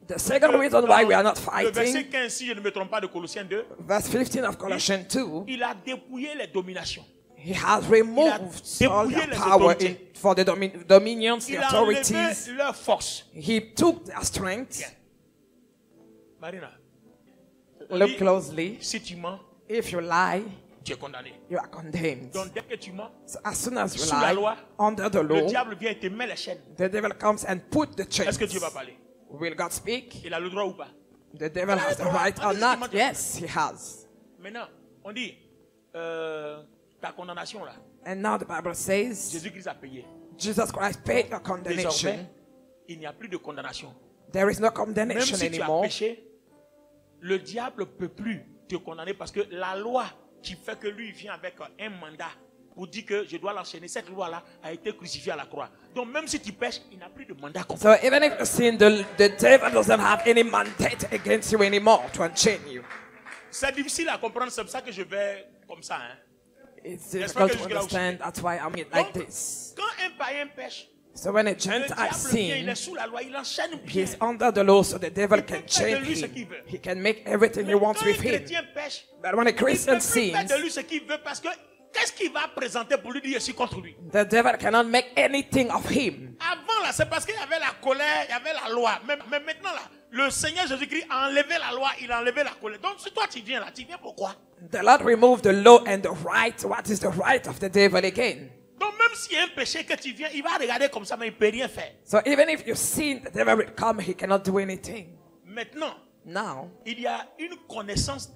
The second reason why we are not le verset fighting, 15, si je ne me trompe pas, de Colossiens 2, verse 15 of Colossians 2, il a dépouillé les dominations. he has removed all dépouillé their les power autorités. for the dominions, the Il a enlevé authorities. leur force. He took their strength. Bien. Marina, Look closely. si tu mens, If you lie, tu es condamné. you are condemned. Donc, dès que tu mens, So as soon as you sous la lie, loi, under the le law, diable vient et te met les chaînes. the devil comes and put the Est-ce que Dieu va chains. parler? Will God speak? Il a le droit ou pas? The devil has the right or not? Yes, he has. Maintenant, on dit, ta condamnation là, And now the Bible says Jésus-Christ a payé. Jesus Christ paid your Désormais, condemnation. il n'y a plus de condamnation. There is no Même condemnation si tu as anymore. péché, le diable ne peut plus te condamner parce que la loi qui fait que lui vient avec un mandat pour dire que je dois l'enchaîner, cette loi-là a été crucifiée à la croix. Donc même si tu pêches, il n'a plus de mandat contre toi. So even if you sin, the devil doesn't have any mandate against you anymore to unchain you. C'est difficile à comprendre, c'est pour ça que je vais comme ça. Hein. It's J'espère difficult que to jusque-là vous understand. That's why I'm like Donc, this. quand un païen pêche, So when a le Gentile diable vient, il est sin, sous la loi, il enchaîne bien. he's under the law, so the devil Il peut can faire chain de lui ce him. qu'il veut. He can make everything he Mais wants quand un with him. chrétien pêche, But when a il ne Christian peut plus faire sins, de lui ce qu'il veut parce que qu'est-ce qu'il va présenter pour lui dire je suis contre lui? the devil cannot make anything of him. Avant là, c'est parce qu'il y avait la colère, il y avait la loi. Mais maintenant là, le Seigneur Jésus-Christ a enlevé la loi, il a enlevé la colère. Donc si toi tu viens là, tu viens pourquoi? The Lord removed the law and the right. What is the right of the devil again? Donc même s'il y a un péché que tu viens, il va regarder comme ça, mais il ne peut rien faire. So even if you sin, the devil will come, he cannot do anything. Maintenant, Now, il y a une connaissance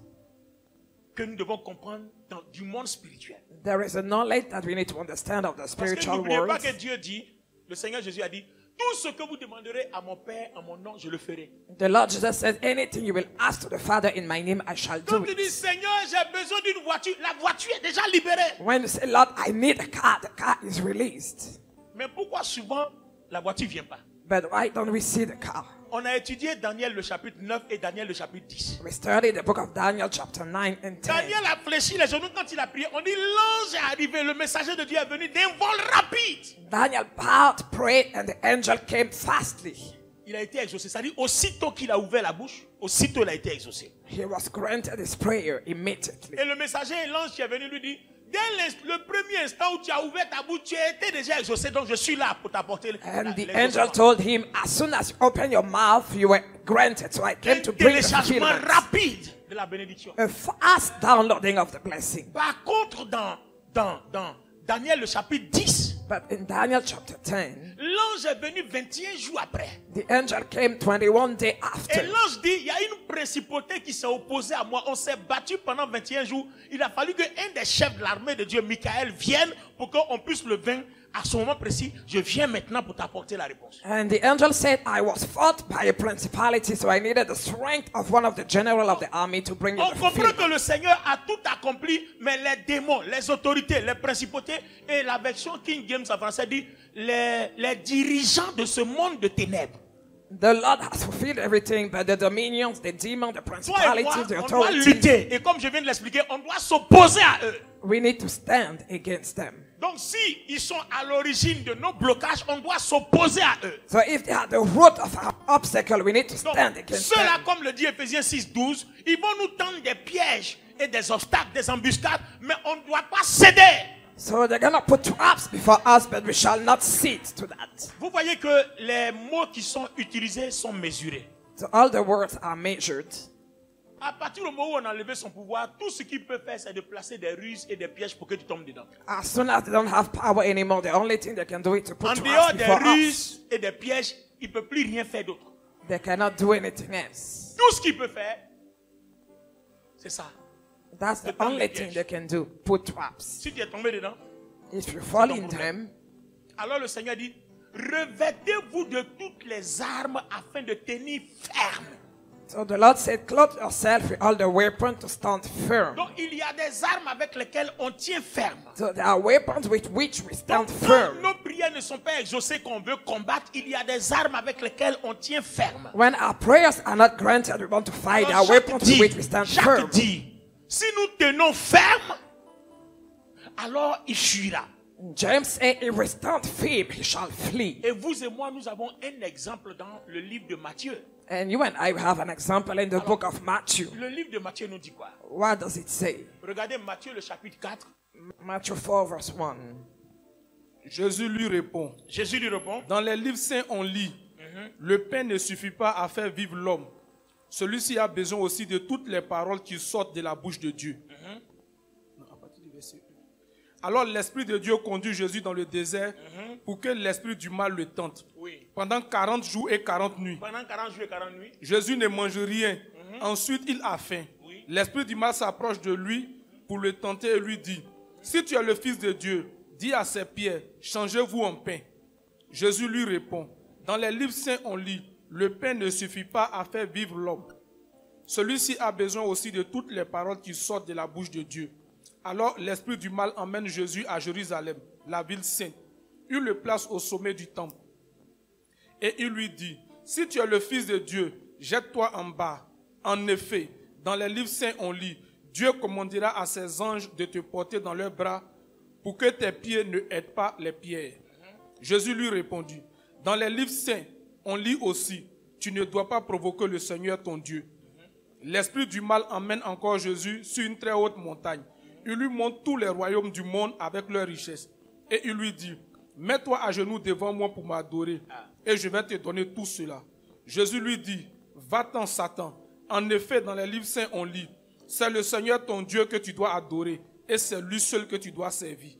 que nous devons comprendre du monde spirituel. there is a knowledge that we need to understand of the Parce que spiritual n'oubliez pas world. que Dieu dit, le Seigneur Jésus a dit, tout ce que vous demanderez à mon Père, en mon nom, je le ferai. The Lord Jesus says, anything you will ask to the Father in my name, I shall do Donc tu dis, it. Seigneur, j'ai besoin d'une voiture. La voiture est déjà libérée. When you say, Lord, I need a car, the car is released. Mais pourquoi souvent la voiture ne vient pas? But why don't we see the car? On a étudié Daniel le chapitre 9 et Daniel le chapitre 10. We studied the book of Daniel, chapter 9 and 10. Daniel a fléchi les genoux quand il a prié. On dit, l'ange est arrivé, le messager de Dieu est venu d'un vol rapide. Daniel bowed, prayed, and the angel came fastly. Il a été exaucé. C'est-à-dire, aussitôt qu'il a ouvert la bouche, aussitôt il a été exaucé. He was granted his prayer immediately. Et le messager, l'ange qui est venu lui dit, dès le premier instant où tu as ouvert ta bouche, tu étais déjà exaucé, donc je suis là pour t'apporter And the l'exaucement. angel told him, as soon as you open your mouth, you were granted. So I came Un to bring the téléchargement fulfillment. rapide de la bénédiction. A fast downloading of the blessing. Par contre, dans Daniel le chapitre 10, But in Daniel chapter 10, l'ange est venu 21 jours après. the angel came 21 days Et after. l'ange dit, il y a une principauté qui s'est opposée à moi. On s'est battu pendant 21 jours. Il a fallu qu'un des chefs de l'armée de Dieu, Michael, vienne pour qu'on puisse le vaincre. À ce moment précis, je viens maintenant pour t'apporter la réponse. And the angel said, I was fought by a principality, so I needed the strength of one of the general of the army to bring you On the comprend fulfillment. que le Seigneur a tout accompli, mais les démons, les autorités, les principautés, et la version King James en français dit, les dirigeants de ce monde de ténèbres. The Lord has fulfilled everything, but the dominions, the demons, the Toi et moi, principalities, the on doit authorities, lutter. Et comme je viens de l'expliquer, on doit s'opposer à eux. we need to stand against them. Donc si ils sont à l'origine de nos blocages, on doit s'opposer à eux. So if they are the root of our obstacle, we need to Donc stand against ceux-là, them. comme le dit Ephésiens 6, 12, ils vont nous tendre des pièges et des obstacles, des embuscades, mais on ne doit pas céder. So they're going to put traps before us, but we shall not cede to that. Vous voyez que les mots qui sont utilisés sont mesurés. So all the words are measured. À partir du moment où on a enlevé son pouvoir, tout ce qu'il peut faire, c'est de placer des ruses et des pièges pour que tu tombes dedans. As soon as they don't have power anymore, the only thing they can do is to put En traps dehors des before us. ruses et des pièges, il ne peut plus rien faire d'autre. They cannot do anything else. Tout ce qu'il peut faire, c'est ça. That's the The time only they thing catch. they can do. Put traps. Si tu es tombé dedans, If you fall ton in problème. them, alors le Seigneur dit, revêtez-vous de toutes les armes afin de tenir ferme. so the Lord said, clothe yourself with all the weapons to stand firm. Donc il y a des armes avec lesquelles on tient ferme. So there are weapons with which we stand Donc, quand firm. nos prières ne sont pas exaucées qu'on veut combattre, il y a des armes avec lesquelles on tient ferme. When our prayers are not granted, we want to fight. There Alors, are weapons with which we stand firm. Jacques dit, si nous tenons ferme, alors il fuira. James said, if we stand firm, he shall flee. Et vous et moi, nous avons un exemple dans le livre de Matthieu. And you and I have an example in the book of Matthew. Le livre de Matthieu nous dit quoi? What does it say? Regardez Matthieu le chapitre 4. Matthew 4 verse 1. Jésus lui répond. Jésus lui répond, Dans les livres saints, on lit, le pain ne suffit pas à faire vivre l'homme. Celui-ci a besoin aussi de toutes les paroles qui sortent de la bouche de Dieu. Non, à partir du verset 1. Alors l'Esprit de Dieu conduit Jésus dans le désert pour que l'esprit du mal le tente. oui. Pendant 40 jours et 40 nuits, Pendant 40 jours et 40 nuits, Jésus ne mange rien. Ensuite, il a faim. Oui. L'esprit du mal s'approche de lui pour le tenter et lui dit, si tu es le Fils de Dieu, dis à ces pierres, changez-vous en pain. Jésus lui répond, dans les livres saints on lit, le pain ne suffit pas à faire vivre l'homme. Celui-ci a besoin aussi de toutes les paroles qui sortent de la bouche de Dieu. Alors l'esprit du mal emmène Jésus à Jérusalem, la ville sainte. Il le place au sommet du temple. Et il lui dit, si tu es le Fils de Dieu, jette-toi en bas. En effet, dans les livres saints on lit, Dieu commandera à ses anges de te porter dans leurs bras pour que tes pieds ne heurtent pas les pierres. Jésus lui répondit, dans les livres saints on lit aussi, tu ne dois pas provoquer le Seigneur ton Dieu. L'esprit du mal emmène encore Jésus sur une très haute montagne. Il lui montre tous les royaumes du monde avec leurs richesses. Et il lui dit, mets-toi à genoux devant moi pour m'adorer, et je vais te donner tout cela. Jésus lui dit, va-t'en Satan. En effet, dans les livres saints on lit, c'est le Seigneur ton Dieu que tu dois adorer, et c'est lui seul que tu dois servir.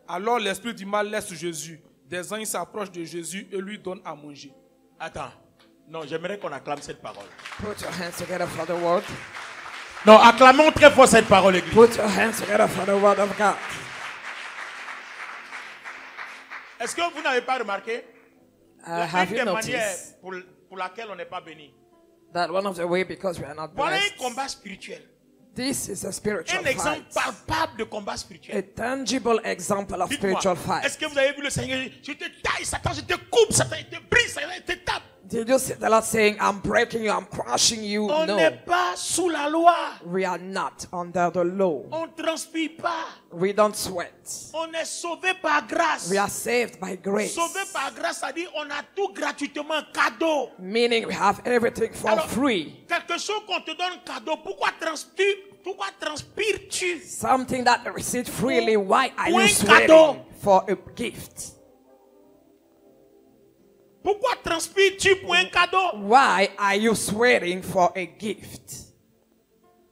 Alors l'esprit du mal laisse Jésus. Des anges s'approchent de Jésus et lui donnent à manger. attends. Non, j'aimerais qu'on acclame cette parole. Put your hands together for the word. Non, acclamons très fort cette parole, Église. Put your hands together for the word of God. Est-ce que vous n'avez pas remarqué Have une you des manières noticed pour laquelle on n'est pas béni? that one of the way because we are not Voilà blessed? un combat spirituel. This is a spiritual Un exemple fight. palpable de combat spirituel. A tangible example of Dites-moi, spiritual fight. est-ce que vous avez vu le Seigneur? Je te taille, Satan, je te coupe, Satan, je te brise, Satan, je te tape. Did you see the Lord saying, I'm breaking you, I'm crushing you? On No, n'est pas sous la loi. we are not under the law. On ne transpire pas. We don't sweat. On est sauvé par grâce. We are saved by grace. Sauvé par grâce, ça dit on a tout gratuitement, cadeau. Meaning we have everything for Alors, free. quelque chose qu'on te donne cadeau, pourquoi transpires-tu? Something that you receive freely. Why are Pour you un sweating cadeau. for a gift? Pourquoi transpires-tu pour un cadeau? Why are you sweating for a gift?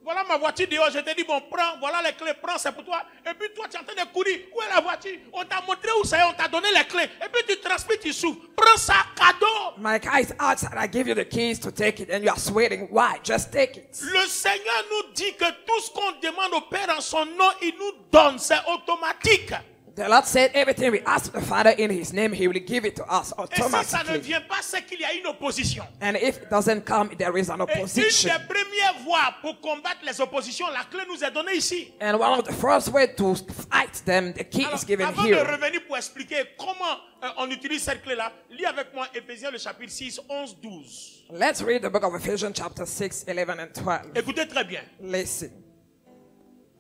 Voilà ma voiture dehors, je te dis bon prends, voilà les clés, prends, c'est pour toi. Et puis toi tu es en train de courir, où est la voiture? On t'a montré où c'est, on t'a donné les clés. Et puis tu transpires, tu souffres. Prends ça, cadeau. My car is outside. I give you the keys to take it and you are sweating. Why? Just take it. Le Seigneur nous dit que tout ce qu'on demande au Père en son nom, il nous donne, c'est automatique. The Lord said everything we ask the Father in His name, He will give it to us Et si ça ne automatically. vient pas, c'est qu'il y a une opposition. And if it doesn't come, there is an Et une opposition. des premières voies pour combattre les oppositions, la clé nous est donnée ici. And one of the first way to fight them, the key Alors, is given avant de here. revenir pour expliquer comment on utilise cette clé-là, lis avec moi Éphésiens le chapitre 6, 11, 12. Let's read the book of Ephesians chapter 6, 11 and 12. Écoutez très bien. Listen.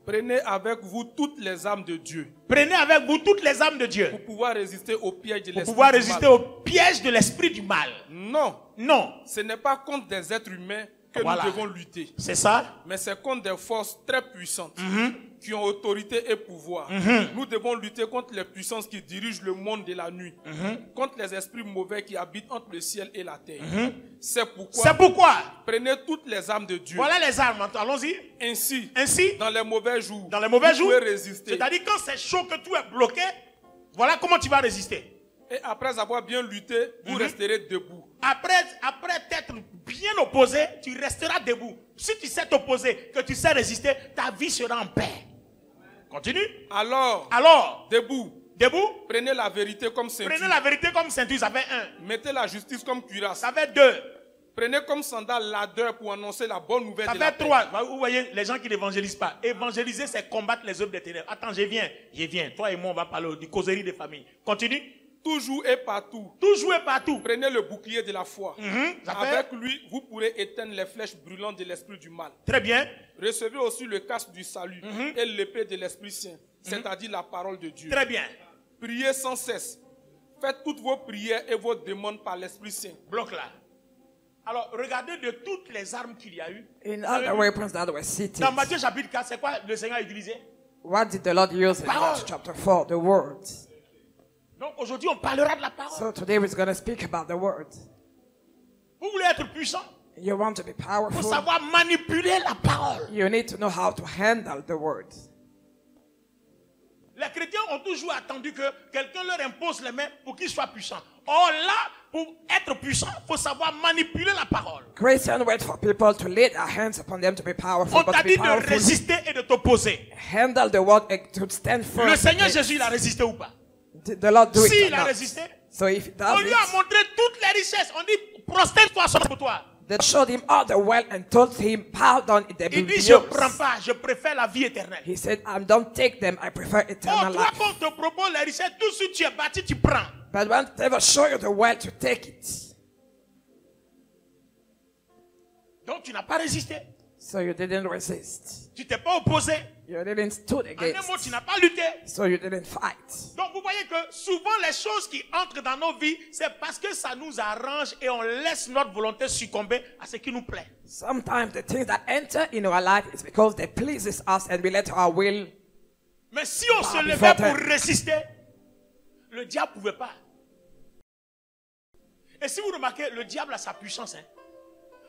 Prenez avec vous toutes les armes de Dieu Prenez avec vous toutes les armes de Dieu pour pouvoir résister au piège de pour l'esprit pouvoir du résister mal. au piège de l'esprit du mal. Non, Non, ce n'est pas contre des êtres humains que Voilà. nous devons lutter, c'est ça. mais c'est contre des forces très puissantes qui ont autorité et pouvoir. Nous devons lutter contre les puissances qui dirigent le monde de la nuit, contre les esprits mauvais qui habitent entre le ciel et la terre. C'est C'est pourquoi, prenez toutes les armes de Dieu. voilà les armes. Allons-y. Ainsi, dans les mauvais jours, Dans les mauvais vous jours, pouvez résister. c'est-à-dire quand c'est chaud que tout est bloqué, voilà comment tu vas résister. Et après avoir bien lutté, vous resterez debout. Après t'être bien opposé, tu resteras debout. Si tu sais t'opposer, que tu sais résister, ta vie sera en paix. Continue. Alors, debout, prenez la vérité comme ceinture. prenez la vérité comme ceinture, ça fait 1. Mettez la justice comme cuirasse. Ça fait 2. Prenez comme sandale l'ardeur pour annoncer la bonne nouvelle Ça de la fait paix. 3. Vous voyez, les gens qui n'évangélisent pas. Évangéliser, c'est combattre les œuvres des ténèbres. Attends, je viens. Toi et moi, on va parler du causerie des familles. Continue. Toujours et partout. Toujours et partout. Prenez le bouclier de la foi. Ça fait- Avec lui, vous pourrez éteindre les flèches brûlantes de l'esprit du mal. Très bien. Recevez aussi le casque du salut et l'épée de l'Esprit Saint, c'est-à-dire la parole de Dieu. Très bien. Priez sans cesse. Faites toutes vos prières et vos demandes par l'Esprit Saint. Bloc là. Alors, regardez de toutes les armes qu'il y a eu. In all the weapons that were seated, Dans Matthieu chapitre 4, c'est quoi le Seigneur a utilisé? what did the Lord use in Parole. Matthew chapter 4? The word. Donc aujourd'hui, on parlera de la parole. So today we're going to speak about the word. Vous voulez être puissant? You want to be Il faut powerful? savoir manipuler la parole. You need to know how to handle the word. Les chrétiens ont toujours attendu que quelqu'un leur impose les mains pour qu'ils soient puissants. Or là, pour être puissant, il faut savoir manipuler la parole. Christians wait for people to lay their hands upon them to be powerful, On but t'a to dit be de powerful, résister et de t'opposer. handle the word and to stand firm. Le Seigneur Jésus, il a résisté ou pas? Did the Lord do it Si or il a not? résisté, So if he on does lui a it, montré toutes les richesses. On dit, prosterne-toi sur toi. they showed him all the wealth and told him, bow down in the Il dit, billions. je ne prends pas, je préfère la vie éternelle. He said, I don't take them, I prefer Oh, eternal toi, life. quand on te propose les richesses, tout ce que tu es bâti, tu prends. But when they will show you the wealth, you take it. Donc, tu n'as pas résisté. So you didn't resist. Tu t'es pas opposé. You didn't stood En un against. mot, tu n'as pas lutté. So you didn't fight. Donc, vous voyez que souvent, les choses qui entrent dans nos vies, c'est parce que ça nous arrange et on laisse notre volonté succomber à ce qui nous plaît. Sometimes the things that enter in our life is because they pleases us and we let our will. Mais si on se Bah, levait before pour time. résister, le diable ne pouvait pas. Et si vous remarquez, le diable a sa puissance. Hein.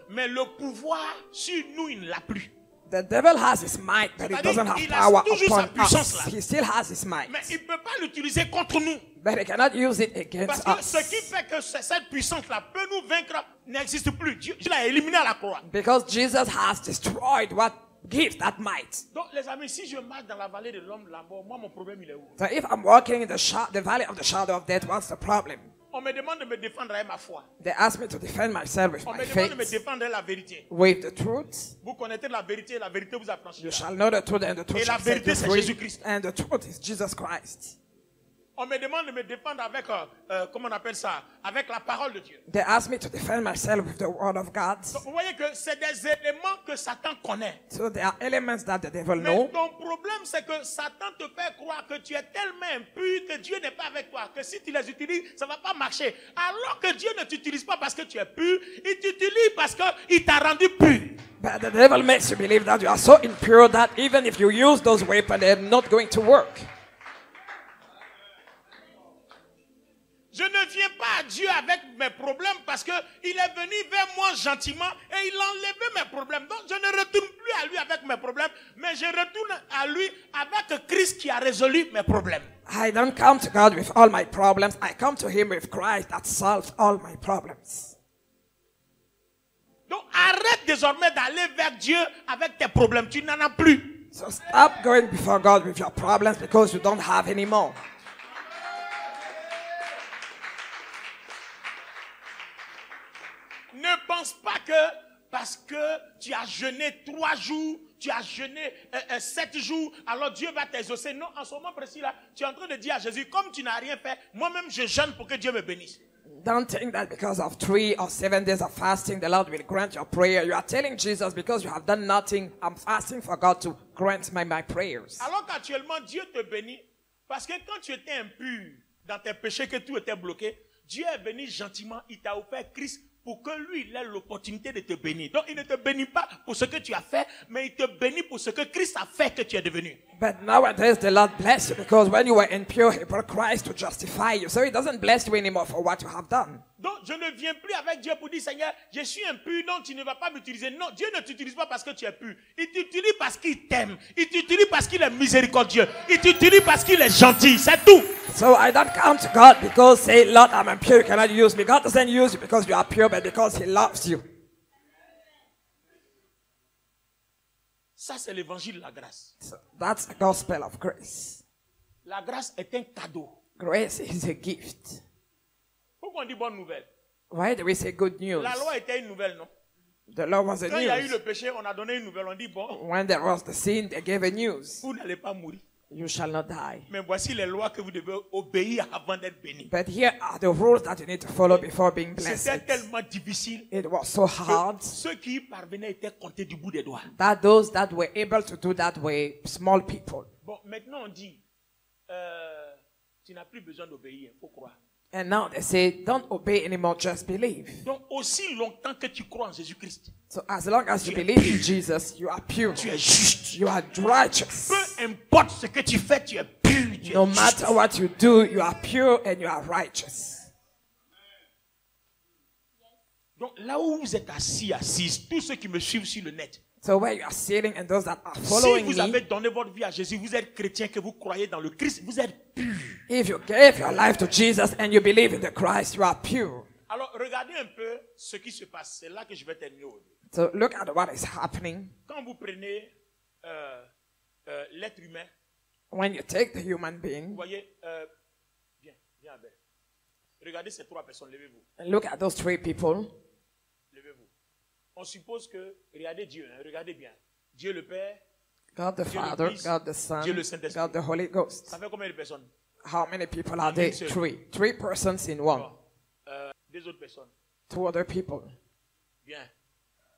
Mais le pouvoir sur nous, il ne l'a plus. The The devil has his might, but he C'est-à-dire, doesn't have il a power toujours sa upon puissance us. là. He still has his might, Mais il ne peut pas l'utiliser contre nous. but he cannot use it Parce against que ce qui us. fait que cette puissance-là peut nous vaincre n'existe plus. Dieu l'a éliminé à la croix. Because Jesus has destroyed what gives that might. Donc, les amis, si je marche dans la vallée de l'homme de la mort, moi, mon problème, il est où? So if I'm walking in the valley of the shadow of death, what's the problem? On me demande de me défendre avec ma foi. They ask me to defend myself with On my me demande de me faith, défendre avec la vérité. with the truth. Vous connaissez la vérité vous affranchira. You shall know the truth, and the truth Et la shall set vérité, you c'est free. Jésus-Christ. And the truth is Jesus Christ. On me demande de me défendre avec, comment on appelle ça? Avec la parole de Dieu. They ask me to defend myself with the word of God. Donc, vous voyez que c'est des éléments que Satan connaît. So there are elements that the devil Mais know. ton problème, c'est que Satan te fait croire que tu es tellement impur que Dieu n'est pas avec toi, que si tu les utilises, ça ne va pas marcher. Alors que Dieu ne t'utilise pas parce que tu es pur, il t'utilise parce qu'il t'a rendu pur. But the devil makes you believe that you are so impure that even if you use those weapons, they're not going to work. Je ne viens pas à Dieu avec mes problèmes parce qu'il est venu vers moi gentiment et il a enlevé mes problèmes. Donc je ne retourne plus à lui avec mes problèmes, mais je retourne à lui avec Christ qui a résolu mes problèmes. I don't come to God with all my problems. I come to him with Christ that solves all my problems. Donc arrête désormais d'aller vers Dieu avec tes problèmes. Tu n'en as plus. So stop going before God with your problems because you don't have any more. Ne pense pas que parce que tu as jeûné 3 jours, tu as jeûné 7 jours, alors Dieu va t'exaucer. Non, en ce moment précis là, tu es en train de dire à Jésus, comme tu n'as rien fait, moi-même je jeûne pour que Dieu me bénisse. Don't think that because of 3 or 7 days of fasting, the Lord will grant your prayer. You are telling Jesus, because you have done nothing, I'm fasting for God to grant my prayers. Alors qu'actuellement, Dieu te bénit, parce que quand tu étais impur dans tes péchés, que tout était bloqué, Dieu est venu gentiment, il t'a offert Christ pour que lui, il ait l'opportunité de te bénir. Donc, il ne te bénit pas pour ce que tu as fait, mais il te bénit pour ce que Christ a fait que tu es devenu. But nowadays, the Lord bless you because when you were impure, he brought Christ to justify you. So he doesn't bless you anymore for what you have done. Donc, je ne viens plus avec Dieu pour dire, Seigneur, je suis impur, donc tu ne vas pas m'utiliser. Non, Dieu ne t'utilise pas parce que tu es pur. Il t'utilise parce qu'il t'aime. Il t'utilise parce qu'il est miséricordieux. Il t'utilise parce qu'il est gentil. C'est tout. So I don't come to God because say, Lord, I'm impure, you cannot use me. God doesn't use you because you are pure, but because he loves you. Ça, c'est l'évangile de la grâce. So that's the gospel of grace. La grâce est un cadeau. Grace is a gift. Pourquoi on dit bonne nouvelle? Why do we say good news? La loi était une nouvelle, non? The law was a Quand il y a eu news. le péché, on a donné une nouvelle. On dit, bon, When there was the sin, they gave a news. vous n'allez pas mourir. You shall not die. Mais voici les lois que vous devez obéir avant d'être béni. But here are the rules that you need to follow before being C'était blessed. tellement difficile It was so hard que ceux qui y parvenaient étaient comptés du bout des doigts. that those that were able to do that were small people. Bon, maintenant on dit, tu n'as plus besoin d'obéir, il faut croire. And now they say, don't obey anymore, just believe. Donc aussi longtemps que tu crois en Jésus-Christ, So as long as you believe in Jesus, you are pure. tu es juste. You are righteous. Peu importe ce que tu fais, tu es pur. Tu es No juste. matter what you do, you are pure and you are righteous. Donc là où vous êtes assis, tous ceux qui me suivent sur le net, So where you are sitting and those that are si following vous avez me, donné votre vie à Jésus, vous êtes chrétien, que vous croyez dans le Christ, vous êtes pur. if you gave your life to Jesus and you believe in the Christ, you are pure. Alors regardez un peu ce qui se passe. C'est là que je vais terminer aujourd'hui. So look at what is happening. Quand vous prenez l'être humain, When you take the human vous being, voyez, viens Abel. Regardez ces 3 personnes, levez-vous. and look at those 3 people. Levez-vous. On suppose que, regardez Dieu, hein, regardez bien. Dieu le Père, God the Dieu le Father, Fils, God the Son, Dieu le Saint-Esprit. God the Holy Ghost. Ça fait combien de personnes? How many people are En there? une seule. 3. 3 persons in one. Bon. 2 autres personnes. 2 other people. Bien.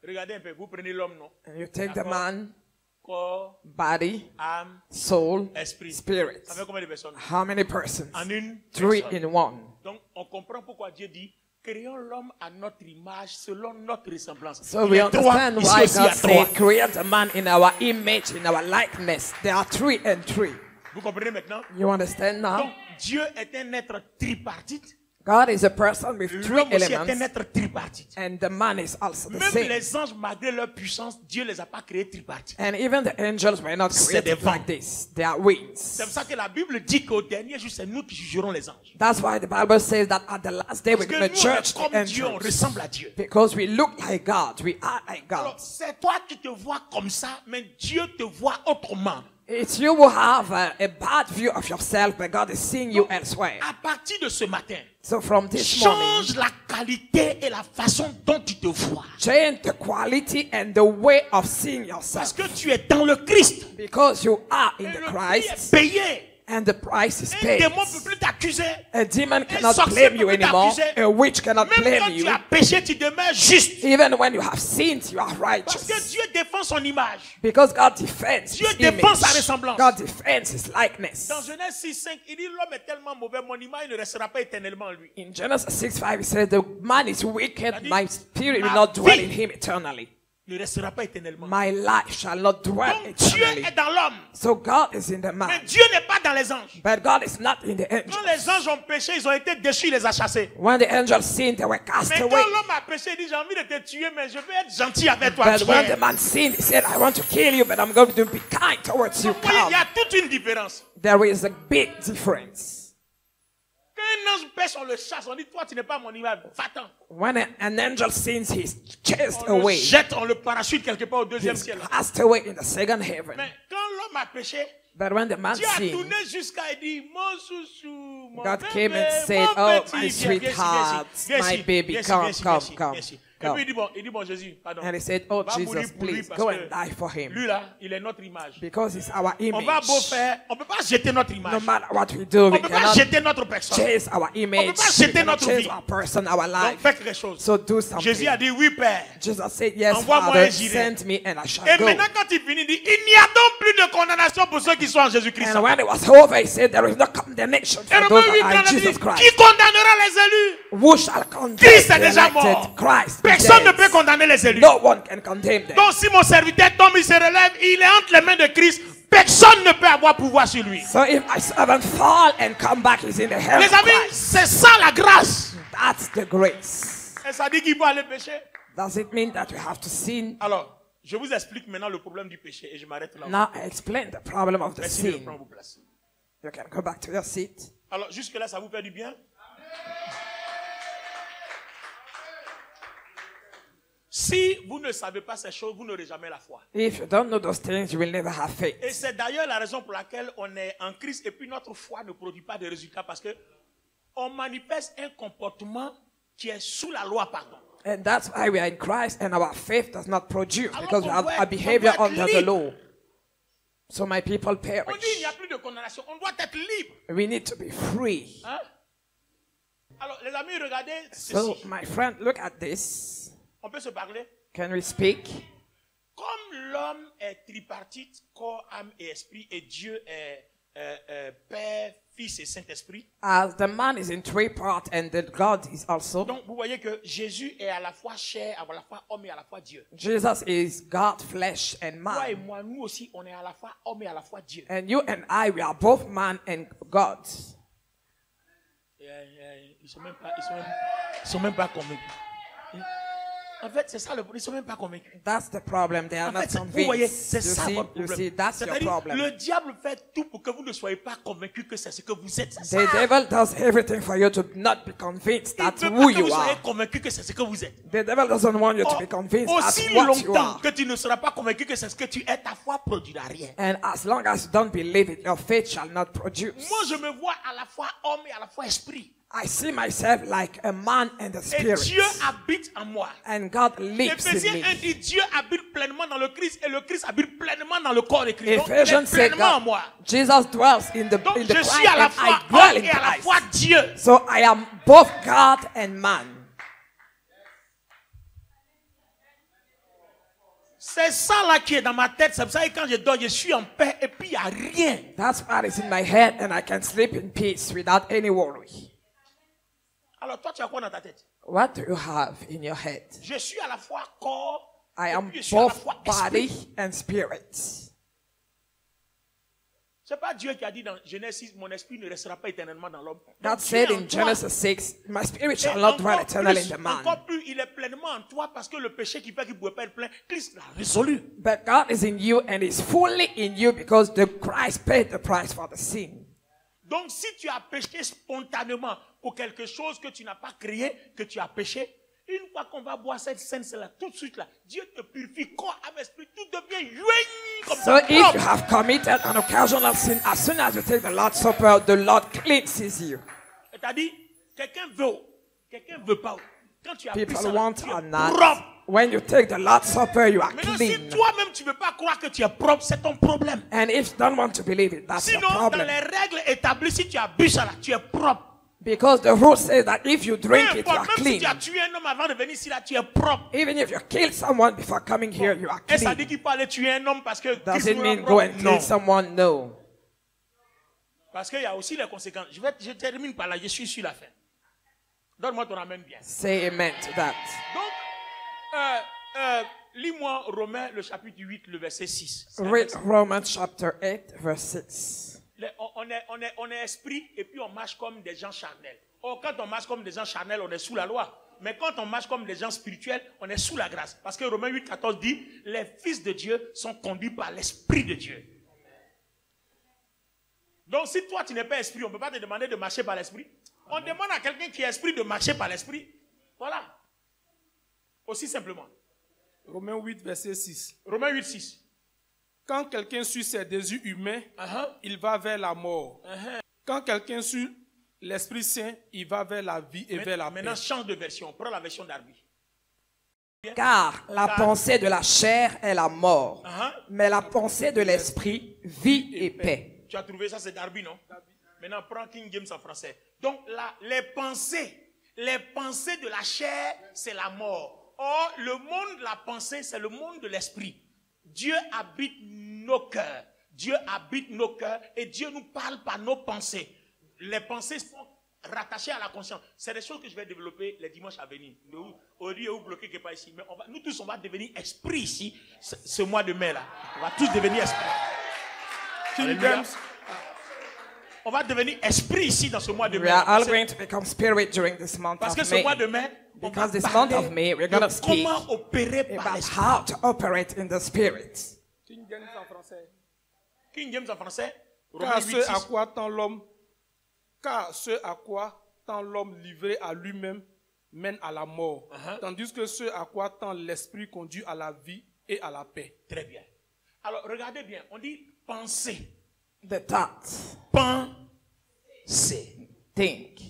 Regardez un peu, vous prenez l'homme, non? And you take the D'accord. man, Corps, body, âme, soul, esprit. spirit. Ça fait combien de personnes? How many persons? En une 3 personne. in one. Donc, on comprend pourquoi Dieu dit, créons l'homme à notre image, selon notre ressemblance. So Il we y a 3, understand ici why aussi il y God a said, 3. create a man in our image, in our likeness. There are 3 and 3. Vous comprenez maintenant? You understand now? Donc, Dieu est un être tripartite. God is a person with three L'homme aussi est un elements, être tripartite. and the man is also the Même same. les anges, malgré leur puissance, Dieu les a pas créés tripartites. And even the angels were not C'est des created vents. like this. They are wings. C'est pour ça que la Bible dit qu'au dernier jour, c'est nous qui jugerons les anges. That's why the Bible says that at the last day we're Parce que going to nous, judge on est the comme Dieu, on angels. ressemble à Dieu. Because we look like God. We are like Alors, God. c'est toi qui te vois comme ça, mais Dieu te voit autrement. It's you who have a bad view of yourself, but God is seeing you elsewhere. À partir de ce matin, So from this morning, change la qualité et la façon dont tu te vois. change the quality and the way of seeing Parce yourself. que tu es dans le Christ. Because you are in Et the le prix est Christ, payé. and the price is Un paid. démon ne peut plus t'accuser. A demon Un cannot sorcier blame you peut plus anymore. t'accuser. A witch cannot Même blame quand you. tu as péché, tu demeures juste. Even when you have sinned, you are Parce que righteous. Dieu défend son image. Because God defends Dieu his défend image. sa ressemblance. God defends his likeness. Dans Genèse 6:5, il dit l'homme est tellement mauvais, mon image ne restera pas éternellement en lui. In Genesis 6:5, it says, the man is wicked, C'est-à-dire, my spirit will ma not dwell vie in him eternally. Ne restera pas éternellement. My life shall not dwell Donc Dieu eternally. est dans l'homme, So God is in the mais man. Dieu n'est pas dans les anges. But God is not in the Quand angels. les anges ont péché, ils ont été déchus, il les a chassés. When the angels sinned, they were cast Mais away. quand l'homme a péché, il dit j'ai envie de te tuer, mais je vais être gentil avec toi. But when Viens. the man sinned, he said, I want to kill you, but I'm going to be kind towards you. Vous voyez, il Come. y a toute une différence. There is a big difference. Quand un ange pêche, on le chasse, on dit toi tu n'es pas mon image, va-t'en. When an angel sins, he's chased On le away. jette, on le parachute quelque part au deuxième He's ciel. cast away in the second heaven. Mais quand l'homme a péché, But when the man Dieu a sinned, tourné jusqu'à et dit mon chouchou, mon God bébé, came and said, mon "Oh, petit, my viens ici, sweetheart, viens my ici, baby, viens ici, come, viens ici, come, viens ici, come, viens ici. Et come." puis il dit bon Jésus, pardon. And he said, "Oh, Va mourir Jesus, pour lui please parce go que and die for him. Lui là, il est notre image. Because it's our On va beau image. faire, on peut pas jeter notre No image. matter what we do, On we peut pas cannot jeter notre personne. chase our image. pas We jeter cannot notre chase vie. our person, our Donc life. fais quelque chose. So do Jésus a something. dit oui Père. Jesus said, yes, Envoie-moi Father, et j'irai. send me and I shall Et go. maintenant quand il finit, il dit il n'y a donc plus de condamnation pour ceux qui sont en Jésus-Christ. And when it was over, he said, there is no condemnation Et for Romains those 8, that are in dit, Jesus qui Christ. condamnera les élus? Who shall condemn Christ est the déjà elected? mort. Christ is Personne ne dead. peut condamner les élus. No one can condemn them. Donc si mon serviteur tombe, il se relève, il est entre les mains de Christ, personne ne peut avoir pouvoir sur lui. So if my servant fall and come back, he's in the hell Les of amis, Christ. c'est ça la grâce. That's the grace. Et ça dit qu'il faut aller pécher. Does it mean that we have to sin? Alors, je vous explique maintenant le problème du péché et je m'arrête là. Now I explain the problem of the Merci de sin. prendre vos places. You can go back to your seat. Alors, jusque-là, ça vous fait du bien? Si vous ne savez pas ces choses, vous n'aurez jamais la foi. If you don't know those things, you will never have faith. Et c'est d'ailleurs la raison pour laquelle on est en Christ et puis notre foi ne produit pas de résultats parce que on manifeste un comportement qui est sous la loi, pardon. And that's why we are in Christ and our faith does not produce Alors because we on have doit a être- behavior on doit être under the libre. law. So my people On dit il perish. n'y a plus de condamnation, on doit être libre. We need to be free. Hein? Alors, les amis, regardez So ceci. my friend, look at this. On peut se parler. Can we speak? Comme l'homme est tripartite, corps, âme et esprit, et Dieu est Père, Fils et Saint-Esprit. As the man is in three parts and the God is also. Donc, vous voyez que Jésus est à la fois chair, à la fois homme et à la fois Dieu. Jesus is God, flesh, and Toi et man. moi, nous aussi, on est à la fois homme et à la fois Dieu. And you and I, we are both man and God. Ils sont même pas convaincus. En fait, c'est ça le problème. Ils sont même pas convaincus. That's the problem. They are En not fait, vous voyez, convinced. c'est ça votre You problème. see, that's your C'est-à-dire, problem. le diable fait tout pour que vous ne soyez pas convaincus que c'est ce que vous êtes. C'est The ça. devil does everything for you to not be convinced Il ne that's veut who pas que you vous soyez are. convaincus que c'est ce que vous êtes. The devil doesn't want you to be convinced that's Aussi what you longtemps are. que tu ne seras pas convaincu que c'est ce que tu es, ta foi produira rien. And as long as you don't believe it, your faith shall not produce. Moi, je me vois à la fois homme et à la fois esprit. I see myself like a man and a Et spirit. Dieu habite en moi. And God lives Éphésiens in 1 me. dit Dieu habite pleinement dans le Christ et le Christ habite pleinement dans le corps de Christ. Donc, il Ephesians est said pleinement en God, moi. Jesus dwells in the Donc, Christ je suis à la and fois I dwell homme in et à la Christ. fois Dieu. So I am both God and man. C'est ça là qui est dans ma tête. C'est pour ça que quand je dors, je suis en paix et puis il n'y a rien. That's what is in my head and I can sleep in peace without any worry. Alors toi, tu as quoi dans ta tête? What do you have in your head? Je suis à la fois corps I et am puis je suis à la both fois esprit. body and spirit. C'est pas Dieu qui a dit dans Genèse 6, mon esprit ne restera pas éternellement dans l'homme. God Donc, said Dieu est in en toi. Genesis 6, my spirit Et shall not dwell encore eternally in plus, the man. encore plus, il est pleinement en toi parce que le péché qui fait qu'il ne pouvait pas être plein, Christ l'a résolu. But God is in you and is fully in you because the Christ paid the price for the sin. Donc si tu as péché spontanément pour quelque chose que tu n'as pas créé, que tu as péché, une fois qu'on va boire cette scène-là, tout de suite là, Dieu te purifie, corps, âme, esprit, tout devient yuing, comme So ça, if you propre. have committed an occasional sin, as soon as you take the Lord's Supper, the Lord cleanses you. C'est-à-dire, quelqu'un veut pas. Quand tu as pris People ça, want tu or es not. propre. When you take the Lord's Supper, you are Maintenant, si clean. toi-même tu ne veux pas croire que tu es propre, c'est ton problème. And if you don't want to believe it, that's your Sinon, dans problem. les règles établies, si tu as bu ça là, tu es propre. Because the rule says that if you Peu drink it, you importe, are même si clean. tu as tué un homme avant de venir ici là, tu es propre. Even if you kill someone before coming here, you are Et ça dit clean. qu'il peut aller tuer un homme parce que Does Christ it nous mean rend go propre? and Non. kill someone? No. Parce qu'il y a aussi les conséquences. Je termine par là, je suis sur la fin. Donne-moi ton amen bien. Say amen to that. Donc, lis-moi Romains, le chapitre 8, le verset 6. C'est un Read texte. Romans chapter 8, verse 6. On est esprit et puis on marche comme des gens charnels. Or, quand on marche comme des gens charnels, on est sous la loi. Mais quand on marche comme des gens spirituels, on est sous la grâce. Parce que Romains 8, 14 dit, les fils de Dieu sont conduits par l'Esprit de Dieu. Donc, si toi, tu n'es pas esprit, on ne peut pas te demander de marcher par l'Esprit. On demande à quelqu'un qui est esprit de marcher par l'Esprit. Voilà. Aussi simplement. Romains 8, verset 6. Romains 8, 6. Quand quelqu'un suit ses désirs humains, Uh-huh. il va vers la mort. Uh-huh. Quand quelqu'un suit l'Esprit Saint, il va vers la vie et vers la paix. Maintenant, change de version. Prends la version d'Arby. Car la pensée de la chair est la mort, Uh-huh. mais la pensée de l'esprit, vie et paix. Tu as trouvé ça, c'est Darby, non? Maintenant, prends King James en français. Donc, là, les pensées de la chair, c'est la mort. Or, le monde de la pensée, c'est le monde de l'esprit. Dieu habite nos cœurs. Dieu habite nos cœurs et Dieu nous parle par nos pensées. Les pensées sont rattachées à la conscience. C'est des choses que je vais développer les dimanches à venir. Aujourd'hui, vous bloquez quelque part ici. Mais nous tous, on va devenir esprit ici, ce mois de mai là. On va tous devenir esprit. King Alléluia. James, On va devenir esprit ici dans ce mois de mai. We are all going to become spirit during this month Parce que of ce mois May. de mai, on va Because this parler month of May, we're going to de speak comment opérer par about l'esprit. how to operate in the spirit. King James en français. King James en français. Romains Car 8, ce à 6. quoi tend l'homme livré à lui-même mène à la mort, Uh-huh. tandis que ce à quoi tend l'esprit conduit à la vie et à la paix. Très bien. Alors, regardez bien. On dit penser. The thoughts, Penser. think.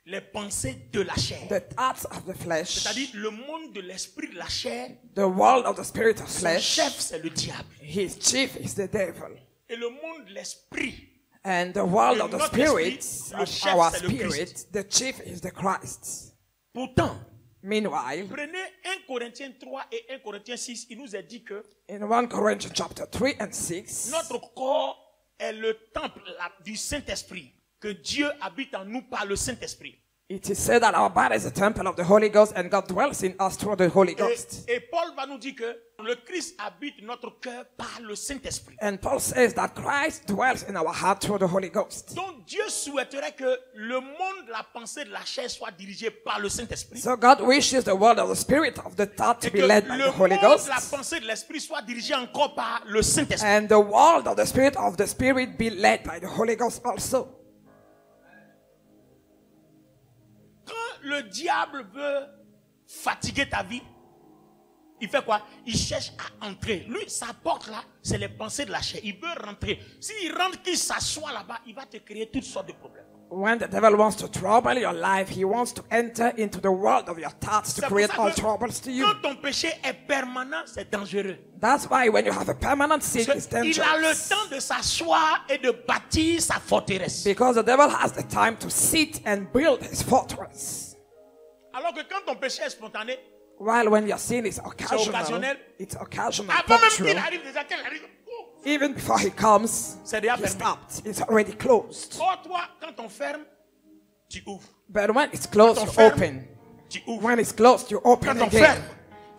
Les pensées de la chair. The thoughts of the flesh, C'est-à-dire le monde de l'esprit de la chair. the world of the spirit of Son flesh, chef, c'est le diable. his chief is the devil. Et le monde de l'esprit. And the world of the Notre spirit, esprit, le of chef, our c'est le spirit, Christ. the chief is the Christ. Pourtant, Meanwhile, prenez 1 Corinthiens 3 et 1 Corinthiens 6. Il nous est dit que in 1 Corinthians chapter 3 and 6, notre corps est le temple du Saint-Esprit. Que Dieu habite en nous par le Saint-Esprit. it is said that our body is a temple of the Holy Ghost and God dwells in us through the Holy Ghost. Et Paul va nous dire que le Christ habite notre cœur par le Saint-Esprit. And Paul says that Christ dwells in our heart through the Holy Ghost. Donc Dieu souhaiterait que le monde de la pensée de la chair soit dirigé par le Saint-Esprit. So God wishes the world of the spirit of the thought to Et be que led by le the Holy monde Ghost. de la pensée de l'Esprit soit dirigé encore par le Saint-Esprit. And the world of the spirit be led by the Holy Ghost also. Quand le diable veut fatiguer ta vie, il fait quoi? Il cherche à entrer. Lui, sa porte là, c'est les pensées de la chair. Il veut rentrer. S'il rentre, qu'il s'assoit là-bas, il va te créer toutes sortes de problèmes. When the devil wants to trouble your life, he wants to enter into the world of your thoughts to C'est pour create ça all que troubles to you. quand ton péché est permanent, c'est dangereux. That's why when you have a permanent sin, Parce it's qu'il a le dangerous. temps de s'asseoir et de bâtir sa forteresse. Because the devil has the time to sit and build his fortress. Alors que quand ton péché est spontané, While when your sin is occasional, occasionnel. it's occasional, avant même qu'il punctual. arrive, déjà qu'il arrive, oh, Even before he comes, c'est déjà he permis. stopped. It's already closed. Or toi, quand on ferme, tu ouvres. But when it's closed, Quand on you ferme, open. tu ouvres. When it's closed, you open Quand on ferme, again.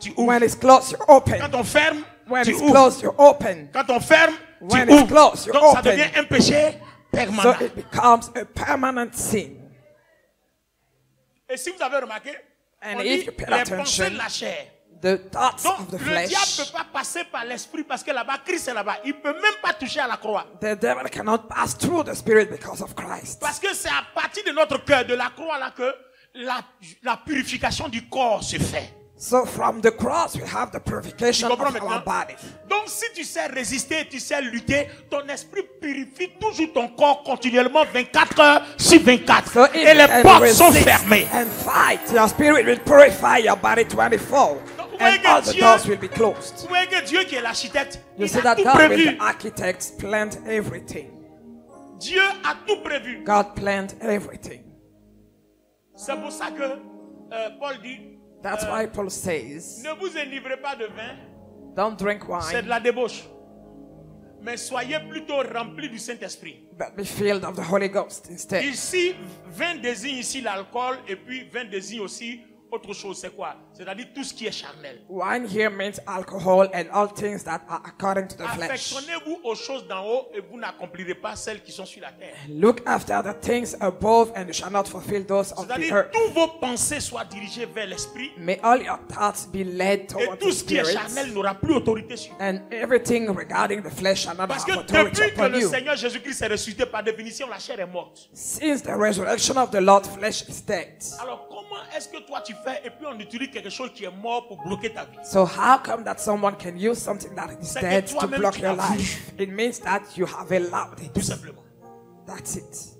tu ouvres. When it's closed, you open. Quand on ferme, When tu it's ouvres. closed, you open. Quand on ferme, When tu it's ouvres. closed, you Donc ça open. devient un péché So permanent. it becomes a permanent sin. Et si vous avez remarqué, And on if dit you pay les pensées attention, de la chair. the thoughts Donc, of the le diable ne flesh, peut pas passer par l'esprit parce que là-bas, Christ est là-bas. Il ne peut même pas toucher à la croix. the devil cannot pass through the spirit because of Christ. Parce que c'est à partir de notre cœur, de la croix là, que la purification du corps se fait. So from the cross, we have the purification Tu of comprends our maintenant? body. Donc si tu sais résister, tu sais lutter, ton esprit purifie toujours ton corps continuellement 24 heures sur 24. So if Et les you portes sont resist fermées. and fight, your spirit will purify your body 24. Donc, vous And voyez all que the Dieu, doors will be closed. vous voyez que Dieu qui est l'architecte, You il see a that tout God, with prévu. the architects, planned everything. Dieu a tout prévu. God planned everything. C'est pour ça que Paul dit, That's why Paul says, ne vous enivrez pas de vin, don't drink c'est de wine, la débauche. Mais soyez plutôt remplis du Saint-Esprit. but be filled of the Holy Ghost instead. Ici, vin désigne ici l'alcool et puis vin désigne aussi autre chose. C'est quoi? C'est-à-dire tout ce qui est charnel. Wine here means alcohol and all things that are according to the flesh. Affectionnez-vous aux choses d'en haut et vous n'accomplirez pas celles qui sont sur la terre. Look after the things above and you shall not fulfill those of the C'est-à-dire earth. tous vos pensées soient dirigées vers l'esprit May all your thoughts be led et towards tout the ce qui est spirit, charnel n'aura plus autorité sur vous. and everything regarding the flesh shall not Parce have que authority depuis que upon le you. Seigneur Jésus-Christ est ressuscité, par définition, la chair est morte. Since the resurrection of the Lord, flesh is dead. Alors comment est-ce que toi tu fais et puis on utilise quelque chose qui est mort pour bloquer ta vie? So how come that someone can use something that is C'est que dead to toi-même block tu your l'as life? It means that you have allowed Tout it. simplement. That's it.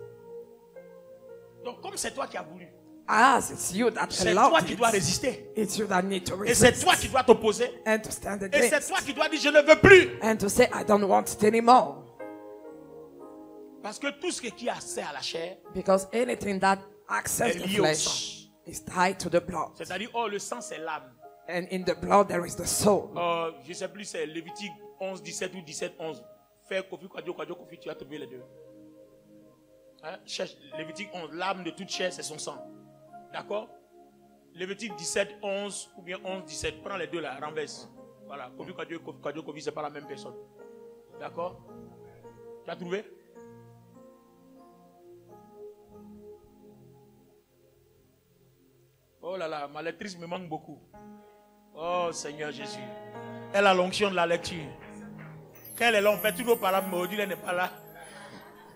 Donc comme c'est toi qui as voulu, As it's you that c'est toi allowed qui dois it, résister. it's you that need to Et c'est resist toi qui dois t'opposer. and to stand Et c'est against toi qui dois dire je ne veux plus. and to say, I don't want it anymore. Parce que tout ce qui a accès à la chair, Because anything that accesses est the lié au flesh is tied to the blood. c'est-à-dire, oh, le sang c'est l'âme. And in the blood there is the soul. Je ne sais plus, c'est Lévitique 11, 17 ou 17, 11. Fais Kofi, Kofi, tu as trouvé les deux. Hein? Cherche Lévitique 11, l'âme de toute chair c'est son sang. D'accord? Lévitique 17, 11 ou bien 11, 17. Prends les deux là, renverse. Voilà, Kofi, Kofi, c'est pas la même personne. D'accord? Tu as trouvé? Oh là là, ma lectrice me manque beaucoup. Oh Seigneur Jésus. Elle a l'onction de la lecture. Quand elle est là, on fait toujours par là, mais Odile n'est pas là.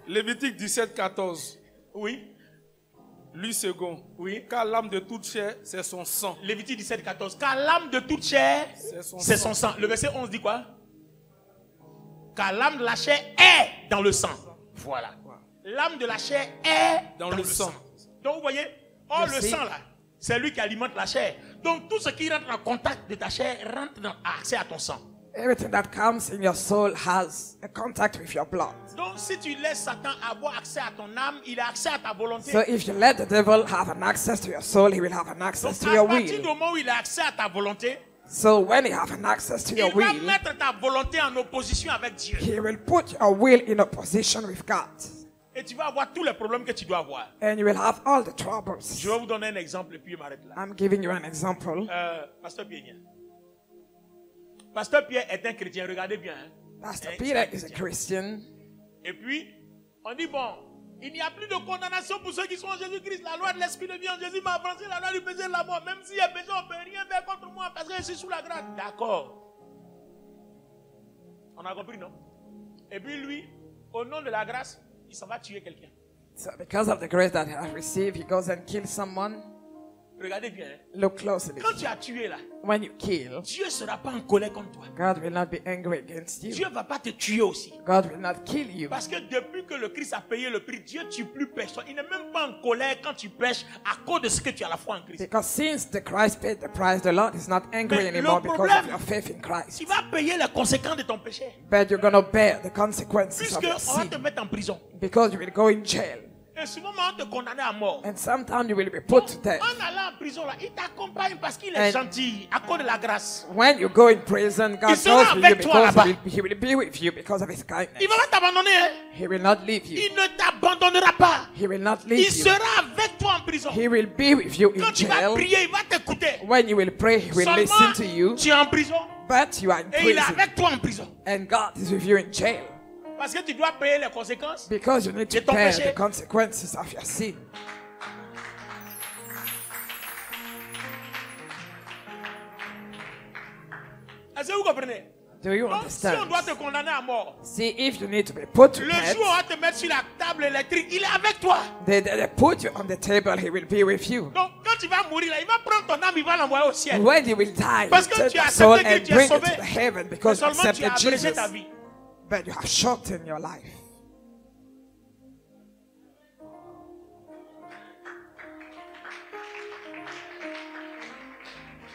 Lévitique 17, 14. Oui, Lui second. oui. Car l'âme de toute chair, c'est son sang. Lévitique 17, 14. Car l'âme de toute chair, c'est son sang. Le verset 11 dit quoi? Car l'âme de la chair est dans le sang. Voilà. L'âme de la chair est dans le sang. Donc vous voyez, oh le Merci. sang là, c'est lui qui alimente la chair. Donc tout ce qui rentre en contact de ta chair rentre dans accès à ton sang. Everything that comes in your soul has a contact with your blood. Donc si tu laisses Satan avoir accès à ton âme, il a accès à ta volonté. So if you let the devil have an access to your soul, he will have an access Donc to à your partir du will. moment où il a accès à ta volonté, So when he have an access to il your va will, mettre ta volonté en opposition avec Dieu. he will put your will in opposition with God. Et tu vas avoir tous les problèmes que tu dois avoir. And you will have all the troubles. Je vais vous donner un exemple et puis je m'arrête là. I'm giving you an example. Pasteur Pierre. Pasteur Pierre est un chrétien, regardez bien. Hein. Pastor Hein, Peter c'est is un a chrétien. Christian. Et puis, on dit bon, il n'y a plus de condamnation pour ceux qui sont en Jésus-Christ. La loi de l'Esprit de vie en Jésus m'a avancé la loi du péché de la mort. Même s'il y a péché, on ne peut rien faire contre moi parce que je suis sous la grâce. D'accord. On a compris, non? Et puis lui, au nom de la grâce, il s'en va tuer quelqu'un. So because of the grace that he has received, he goes and kills someone. Regardez bien. Hein. Look closely. Quand tu as tué là, When you kill, Dieu ne sera pas en colère contre toi. God will not be angry against you. Dieu ne va pas te tuer aussi. God will not kill you. Parce que depuis que le Christ a payé le prix, Dieu ne tue plus personne. Il n'est même pas en colère quand tu pêches à cause de ce que tu as la foi en Christ. Because since the Christ paid the price, the Lord is not angry Mais le anymore because problème- of your faith in Christ. Tu vas payer les conséquences de ton péché. But you're going to bear the consequences of Puisque your on va te sin mettre en prison. because you will go in jail. Et souvent, on va te condamner à mort. And sometimes you will be put to death. En allant en prison, là, il t'accompagne parce qu'il est And- gentil, à cause de la grâce. When you go in prison, God Il sera goes with you avec toi because là-bas. he will be with you because of his kindness. Il ne va pas t'abandonner. Hein? He will not leave you. Il ne t'abandonnera pas. He will not Il leave you. sera avec toi en prison. He will be with you in Quand tu vas jail. prier, il va t'écouter. When you will pray, he will listen Seulement, to you. tu es en prison But you are in et il est prison. avec toi en prison. And God is with you in jail. Parce que tu dois payer les conséquences. Because you need to De ton bear péché. the consequences of your sin. Est-ce que vous comprenez? Do you Donc, si on doit understand? te condamner à mort, See, if you need to be put to le death, jour où on va te mettre sur la table électrique, il est avec toi. they put you on the table, he will be with you. Donc, quand tu vas mourir là, il va prendre ton âme, il va l'envoyer au ciel. When you will die, Parce you que take tu as your soul accepté que and tu es bring it sauvé. to the heaven Mais because you seulement tu as accepted abrégé Jesus. ta vie. But you have shortened your life.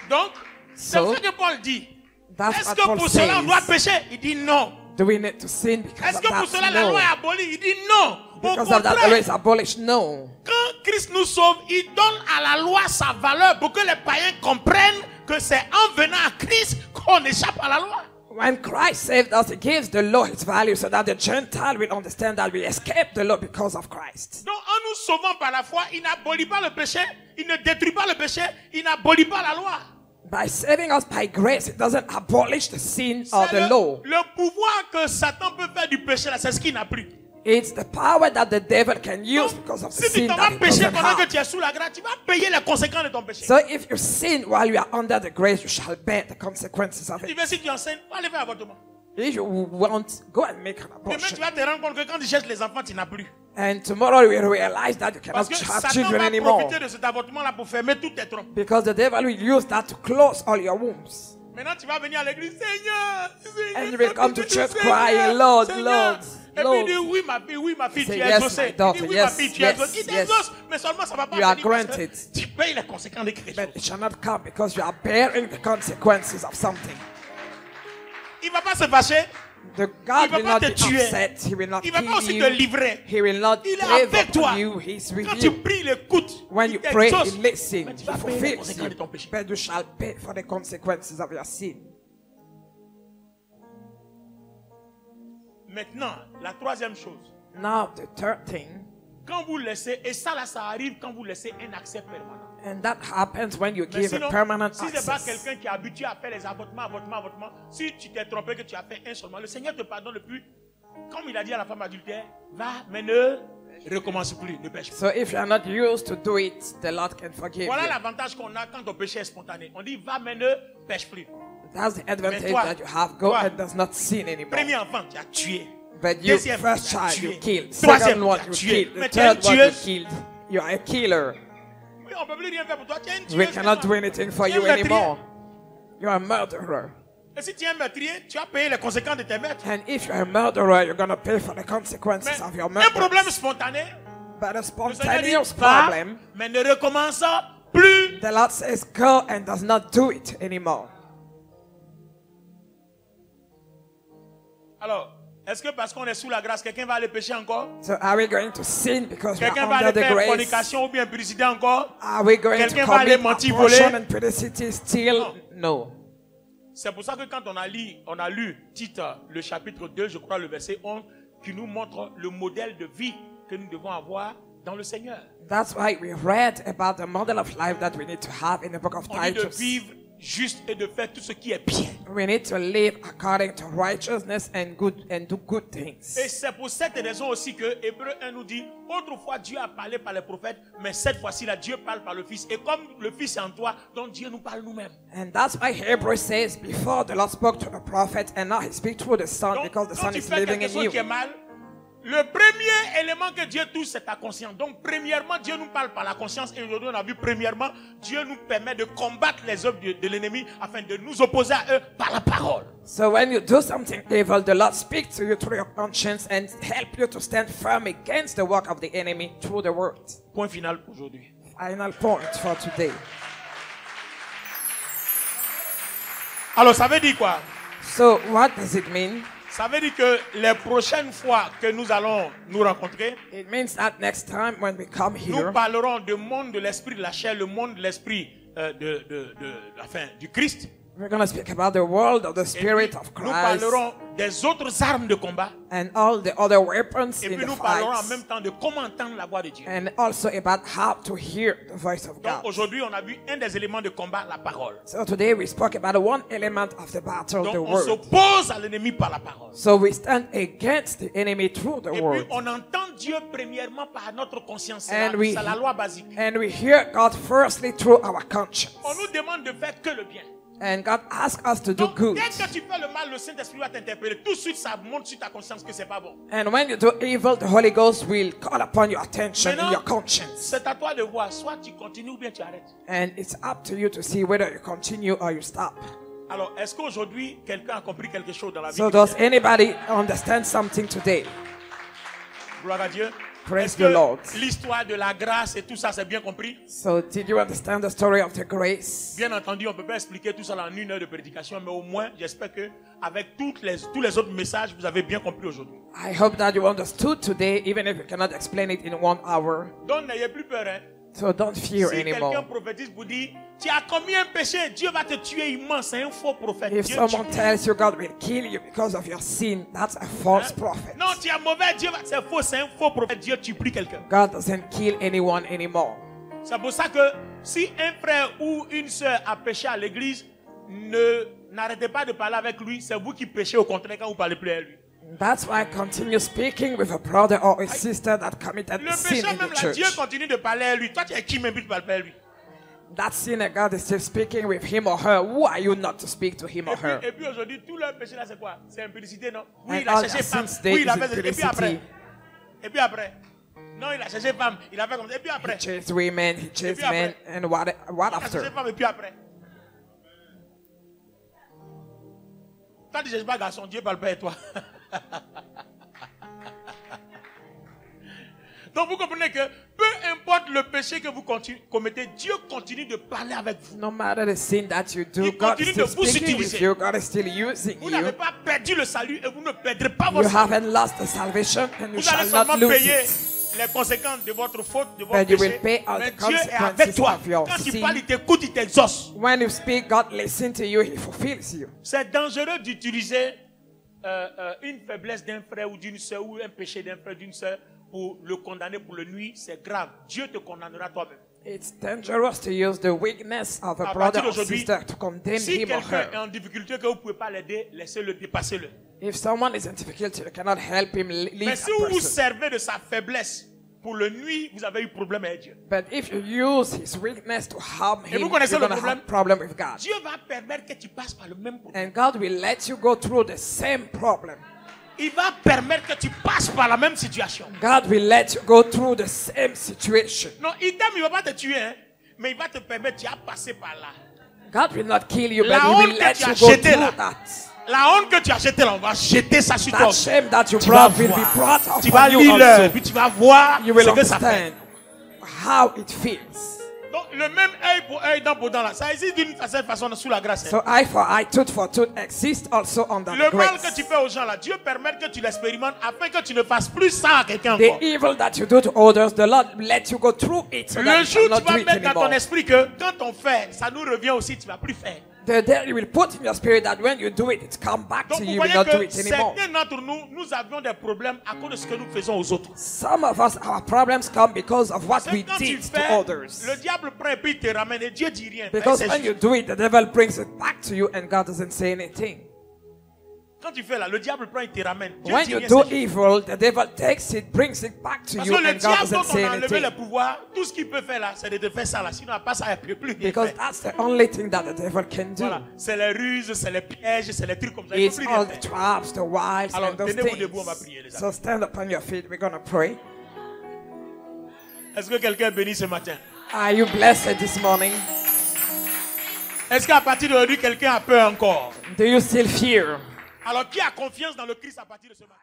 Donc, c'est So, ce que Paul dit. That's Est-ce what que Paul pour cela on doit says. pécher? Il dit non. Do we need to sin because Est-ce of que pour that? cela la loi No. est abolie? Il dit non. Au Because of that, the law contraire, is abolished? No. quand Christ nous sauve, il donne à la loi sa valeur pour que les païens comprennent que c'est en venant à Christ qu'on échappe à la loi. When Christ saved us, he gives the law its value so that the Gentile will understand that we escape the law because of Christ. Donc en nous sauvant par la foi, il n'abolit pas le péché, il ne détruit pas le péché, il n'abolit pas la loi. By saving us by grace, it doesn't abolish the sin or C'est the law. le pouvoir que Satan peut faire du péché là, c'est ce qu'il n'a plus. It's the power that the devil can use Donc, because of the si tu sin t'en that vas he pécher doesn't pendant que have. tu es sous la grâce, tu vas payer les conséquences de ton péché. So if you sin while you are under the grace, you shall bear the consequences of Tu it. veux, si tu enseignes, va aller faire avortement. If you want, go and make an Demain, tu abortion. vas te rendre compte que quand tu cherches les enfants, tu n'as plus. And tomorrow you will realize that you Parce cannot que have Satan children va anymore. profiter de cet avortement-là pour fermer toutes tes trompes. Because the devil will use that to close all your wombs. Maintenant, tu vas venir à l'église, Seigneur, Seigneur. And you will come to church Seigneur, crying, Lord, Seigneur. Lord, Et Lord. puis il dit, oui, ma fille, Say, tu es yes, exaucée. my daughter, Il dit, oui, yes, ma fille, tu es yes, exaucée. Il yes. t'exauce, mais seulement ça ne va pas You are venir parce que granted. tu payes les conséquences de quelque chose. But it shall not come because you are bearing the consequences of something. Il ne va pas se fâcher. The God Il va will pas not te be tuer. upset. He will not Il ne va pas kill aussi you. te livrer. He will not Il est give avec up toi. on you. He's with Quand tu you. pries, il écoute. When Il you pray, t'exauce. he listens. Mais tu He vas payer les fulfills conséquences you. de ton péché. But you shall pay for the consequences of your sin. Maintenant, la troisième chose. Now, the third thing, Quand vous laissez, et ça là, ça arrive quand vous laissez un accès permanent. and that happens when you Mais give sinon, a permanent si c'est pas access. quelqu'un qui est habitué à faire les avortements, si tu t'es trompé que tu as fait un seulement, le Seigneur te pardonne depuis. Comme il a dit à la femme adultère, va, mais ne recommence plus, ne pêche plus. So if you are not used to do it, the Lord can forgive Voilà you. l'avantage qu'on a quand ton péché est spontané. On dit, va, mais ne pêche plus. That's the advantage Mais toi, that you have. Go toi, and does not sin anymore. Premier enfant, tu as tué. But you, Deuxième, first tu as child, you tué. killed. Troisième, Second one, tu as you tué. killed. The Mais tu es une third one, you tueuse. killed. You are a killer. Oui, on ne peut plus rien faire pour toi. Tu es une tueuse. We cannot do maintenant. anything for Tu es you un meurtrier. anymore. You are a murderer. Et si tu es un meurtrier, tu as payé les conséquences de tes meurtres. And if you're a murderer, you're going to pay for the consequences Mais of your un murder. problème spontané, But a le Seigneur dit, spontaneous va, problem, mais ne recommence plus. the Lord says go and does not do it anymore. Alors, est-ce que parce qu'on est sous la grâce, quelqu'un va aller pécher encore? So are we going to sin because we Quelqu'un are va under aller the faire grace? fornication ou bien impudicité encore? Are we going to Quelqu'un va aller commit mentir, abortion voler? and pudicity still? No. C'est pour ça que quand on a lu Tite, le chapitre 2, je crois le verset 11, qui nous montre le modèle de vie que nous devons avoir dans le Seigneur. That's why we read about the model of life that we need to have in the book of On dit de Titus. vivre juste et de faire tout ce qui est bien. We need to live according to righteousness and do good things. Et c'est pour cette raison aussi que Hébreu 1 nous dit, autrefois Dieu a parlé par les prophètes, mais cette fois-ci là, Dieu parle par le Fils. Et comme le Fils est en toi, donc Dieu nous parle nous-mêmes. And that's why Hebrews says, before the Lord spoke to the prophet, and now he speaks through the Son, Donc, because the quand Son tu is fais living quelque in chose you. qui est mal, le premier élément que Dieu touche, c'est ta conscience. Donc, premièrement, Dieu nous parle par la conscience. Et aujourd'hui, on a vu, premièrement, Dieu nous permet de combattre les œuvres de l'ennemi afin de nous opposer à eux par la parole. So when you do something evil, the Lord speaks to you through your conscience and help you to stand firm against the work of the enemy through the word. Point final aujourd'hui. Final point for today. Alors, ça veut dire quoi? So what does it mean? Ça veut dire que les prochaines fois que nous allons nous rencontrer, It means that next time when we come nous here, parlerons du monde de l'esprit de la chair, le monde de l'esprit du Christ. We're going to speak about the world of the Et puis, Spirit of nous Christ parlerons des autres armes de combat. and all the other weapons Et in puis the nous parlerons en fight. même temps de comment entendre la voix de Dieu. And also about how to hear the voice of Donc God. aujourd'hui, on a vu un des éléments de combat, la parole. So today we spoke about one element of the battle, Donc the on word. s'oppose à l'ennemi par la parole. So we stand against the enemy through the Et puis word. on entend Dieu premièrement par notre conscience. C'est And we- la loi basique. And we hear God firstly through our conscience. On nous demande de faire que le bien. And God asks us to do Donc good. dès que tu fais le mal, le Saint-Esprit va t'interpeller. Tout de suite, ça monte sur ta conscience que c'est pas bon. And when you do evil, the Holy Ghost will call upon your attention in Maintenant, your conscience. c'est à toi de voir. Soit tu continues ou bien tu arrêtes. And it's up to you to see whether you continue or you stop. Alors, est-ce qu'aujourd'hui, quelqu'un a compris quelque chose dans la vie? So does anybody understand something today? Gloire à Dieu. Praise Est-ce the Lord. que l'histoire de la grâce et tout ça, c'est bien compris? So did you understand the story of the grace? Bien entendu, on ne peut pas expliquer tout ça en 1 heure de prédication, mais au moins, j'espère que avec tous les autres messages, vous avez bien compris aujourd'hui. I hope that you understood today, even if you cannot explain it in 1 hour. Donc, n'ayez plus peur. Hein? So don't fear Si quelqu'un anymore. prophétise pour dire, tu as commis un péché, Dieu va te tuer immense. C'est un faux prophète. If Dieu someone tue. tells you God will kill you because of your sin, that's a false prophet. Non, tu es mauvais, Dieu va. C'est faux, c'est un faux prophète. Dieu tue plus quelqu'un. God doesn't kill anyone anymore. C'est pour ça que si un frère ou une soeur a péché à l'église, n'arrêtez pas de parler avec lui. C'est vous qui péchez au contraire quand vous parlez plus à lui. That's why I continue speaking with a brother or a sister that committed Le sin péché in même the là, church. Dieu continue de parler à lui. Toi, tu es qui même plus de parler à lui? That sinner, God is still speaking with him or her. Who are you not to speak to him or her? Et puis aujourd'hui, tout leur péché là, c'est quoi? C'est impudicité, non? Oui, And il a all cherché their femme. sins, they Oui, il a is fait. Et puis après. impudicity. Et puis après. Non, il a cherché femme. Il a fait comme ça. Et puis après. He chased women, he chased puis après? men, and what Il a cherché after? femme et puis après. Toi, tu ne cherches pas garçon, Dieu parle pas à toi. Donc vous comprenez que peu importe le péché que vous commettez, Dieu continue de parler avec vous. No matter the sin that you do, Il God is continue still de vous speaking with utiliser. you. God is still using Vous n'avez you. pas perdu le salut et vous ne perdrez pas You votre salut. haven't lost the salvation and you Vous shall allez not seulement lose payer it. les conséquences de votre faute, de votre But you péché. will pay all Mais the Dieu est avec consequences toi. of your Quand tu sin. parles, il t'écoute, il t'exauce. When you speak, God listens to you, He fulfills you. C'est dangereux d'utiliser une faiblesse d'un frère ou d'une soeur ou un péché d'un frère, d'une soeur pour le condamner, pour le nuire. C'est grave. Dieu te condamnera toi-même. It's dangerous to use the weakness of a À brother partir or d'aujourd'hui, sister to condemn si him or quelqu'un est her. en difficulté que vous ne pouvez pas l'aider, laissez-le, dépassez-le. If someone is in difficulty, you cannot help him leave Mais that si vous vous person. servez de sa faiblesse pour le nuire, vous avez eu problème avec Dieu. But if you use his weakness to harm Et him, vous connaissez you're le going to have problème? problem with God. Dieu va permettre que tu passes par le même problème. And God will let you go through the same problem. Il va permettre que tu passes par la même situation. God will let you go through the same situation. Non, il t'aime, il ne va pas te tuer, hein, mais il va te permettre, tu as passé par là. God will not kill you, but La He honte will que let tu you as go jetée through là. that. La honte que tu as jetée là, on va jeter ça sur toi. That shame that you Tu vas brought will be voir. brought Tu vas upon you lire l'heure, also. puis tu vas voir You will ce que ça fait. understand how it feels. Donc, le même œil pour œil, dent pour dent là, ça existe d'une certaine façon sous la grâce. Hein. So eye for eye, tooth for tooth exists also under Le the mal que grace. tu fais aux gens là, Dieu permet que tu l'expérimentes afin que tu ne fasses plus ça à quelqu'un The encore. evil that you do to others, the Lord will let you go through it so that Le you jour shall où not tu do vas it mettre dans ton anymore. esprit que quand on fait, ça nous revient aussi, tu ne vas plus faire. The day you will put in your spirit that when you do it, it's come back Donc to vous you, you will voyez not do que it anymore. certains d'entre nous, nous avions des problèmes à cause de ce que nous faisons aux autres. Some of us, our problems come because of what C'est we quand tu did to fais, others. le diable prend et puis il te ramène et Dieu dit rien. Because C'est when you juste. do it, the devil brings it back to you and God doesn't say anything. Quand tu fais là, le diable prend et te ramène. Dieu When dit you rien. do c'est juste. evil, the devil takes it, brings it back to Parce you que le and God diable doesn't dont say on a enlevé le anything. pouvoir, tout ce qu'il peut faire là, c'est de te faire ça là. Sinon, à part ça, il ne peut plus rien Because faire. that's the only thing that the devil can do. Voilà. C'est les ruses, c'est les pièges, c'est les trucs comme ça. Il ne It's peut plus rien all the faire. traps, the wiles, Alors, and those tenez-vous debout, on va things. prier, les amis. So stand up on your feet. We're going to pray. Est-ce que quelqu'un est béni ce matin? Are you blessed this morning? Est-ce qu'à partir d'aujourd'hui, quelqu'un a peur encore? Do you still fear? Alors, qui a confiance dans le Christ à partir de ce matin?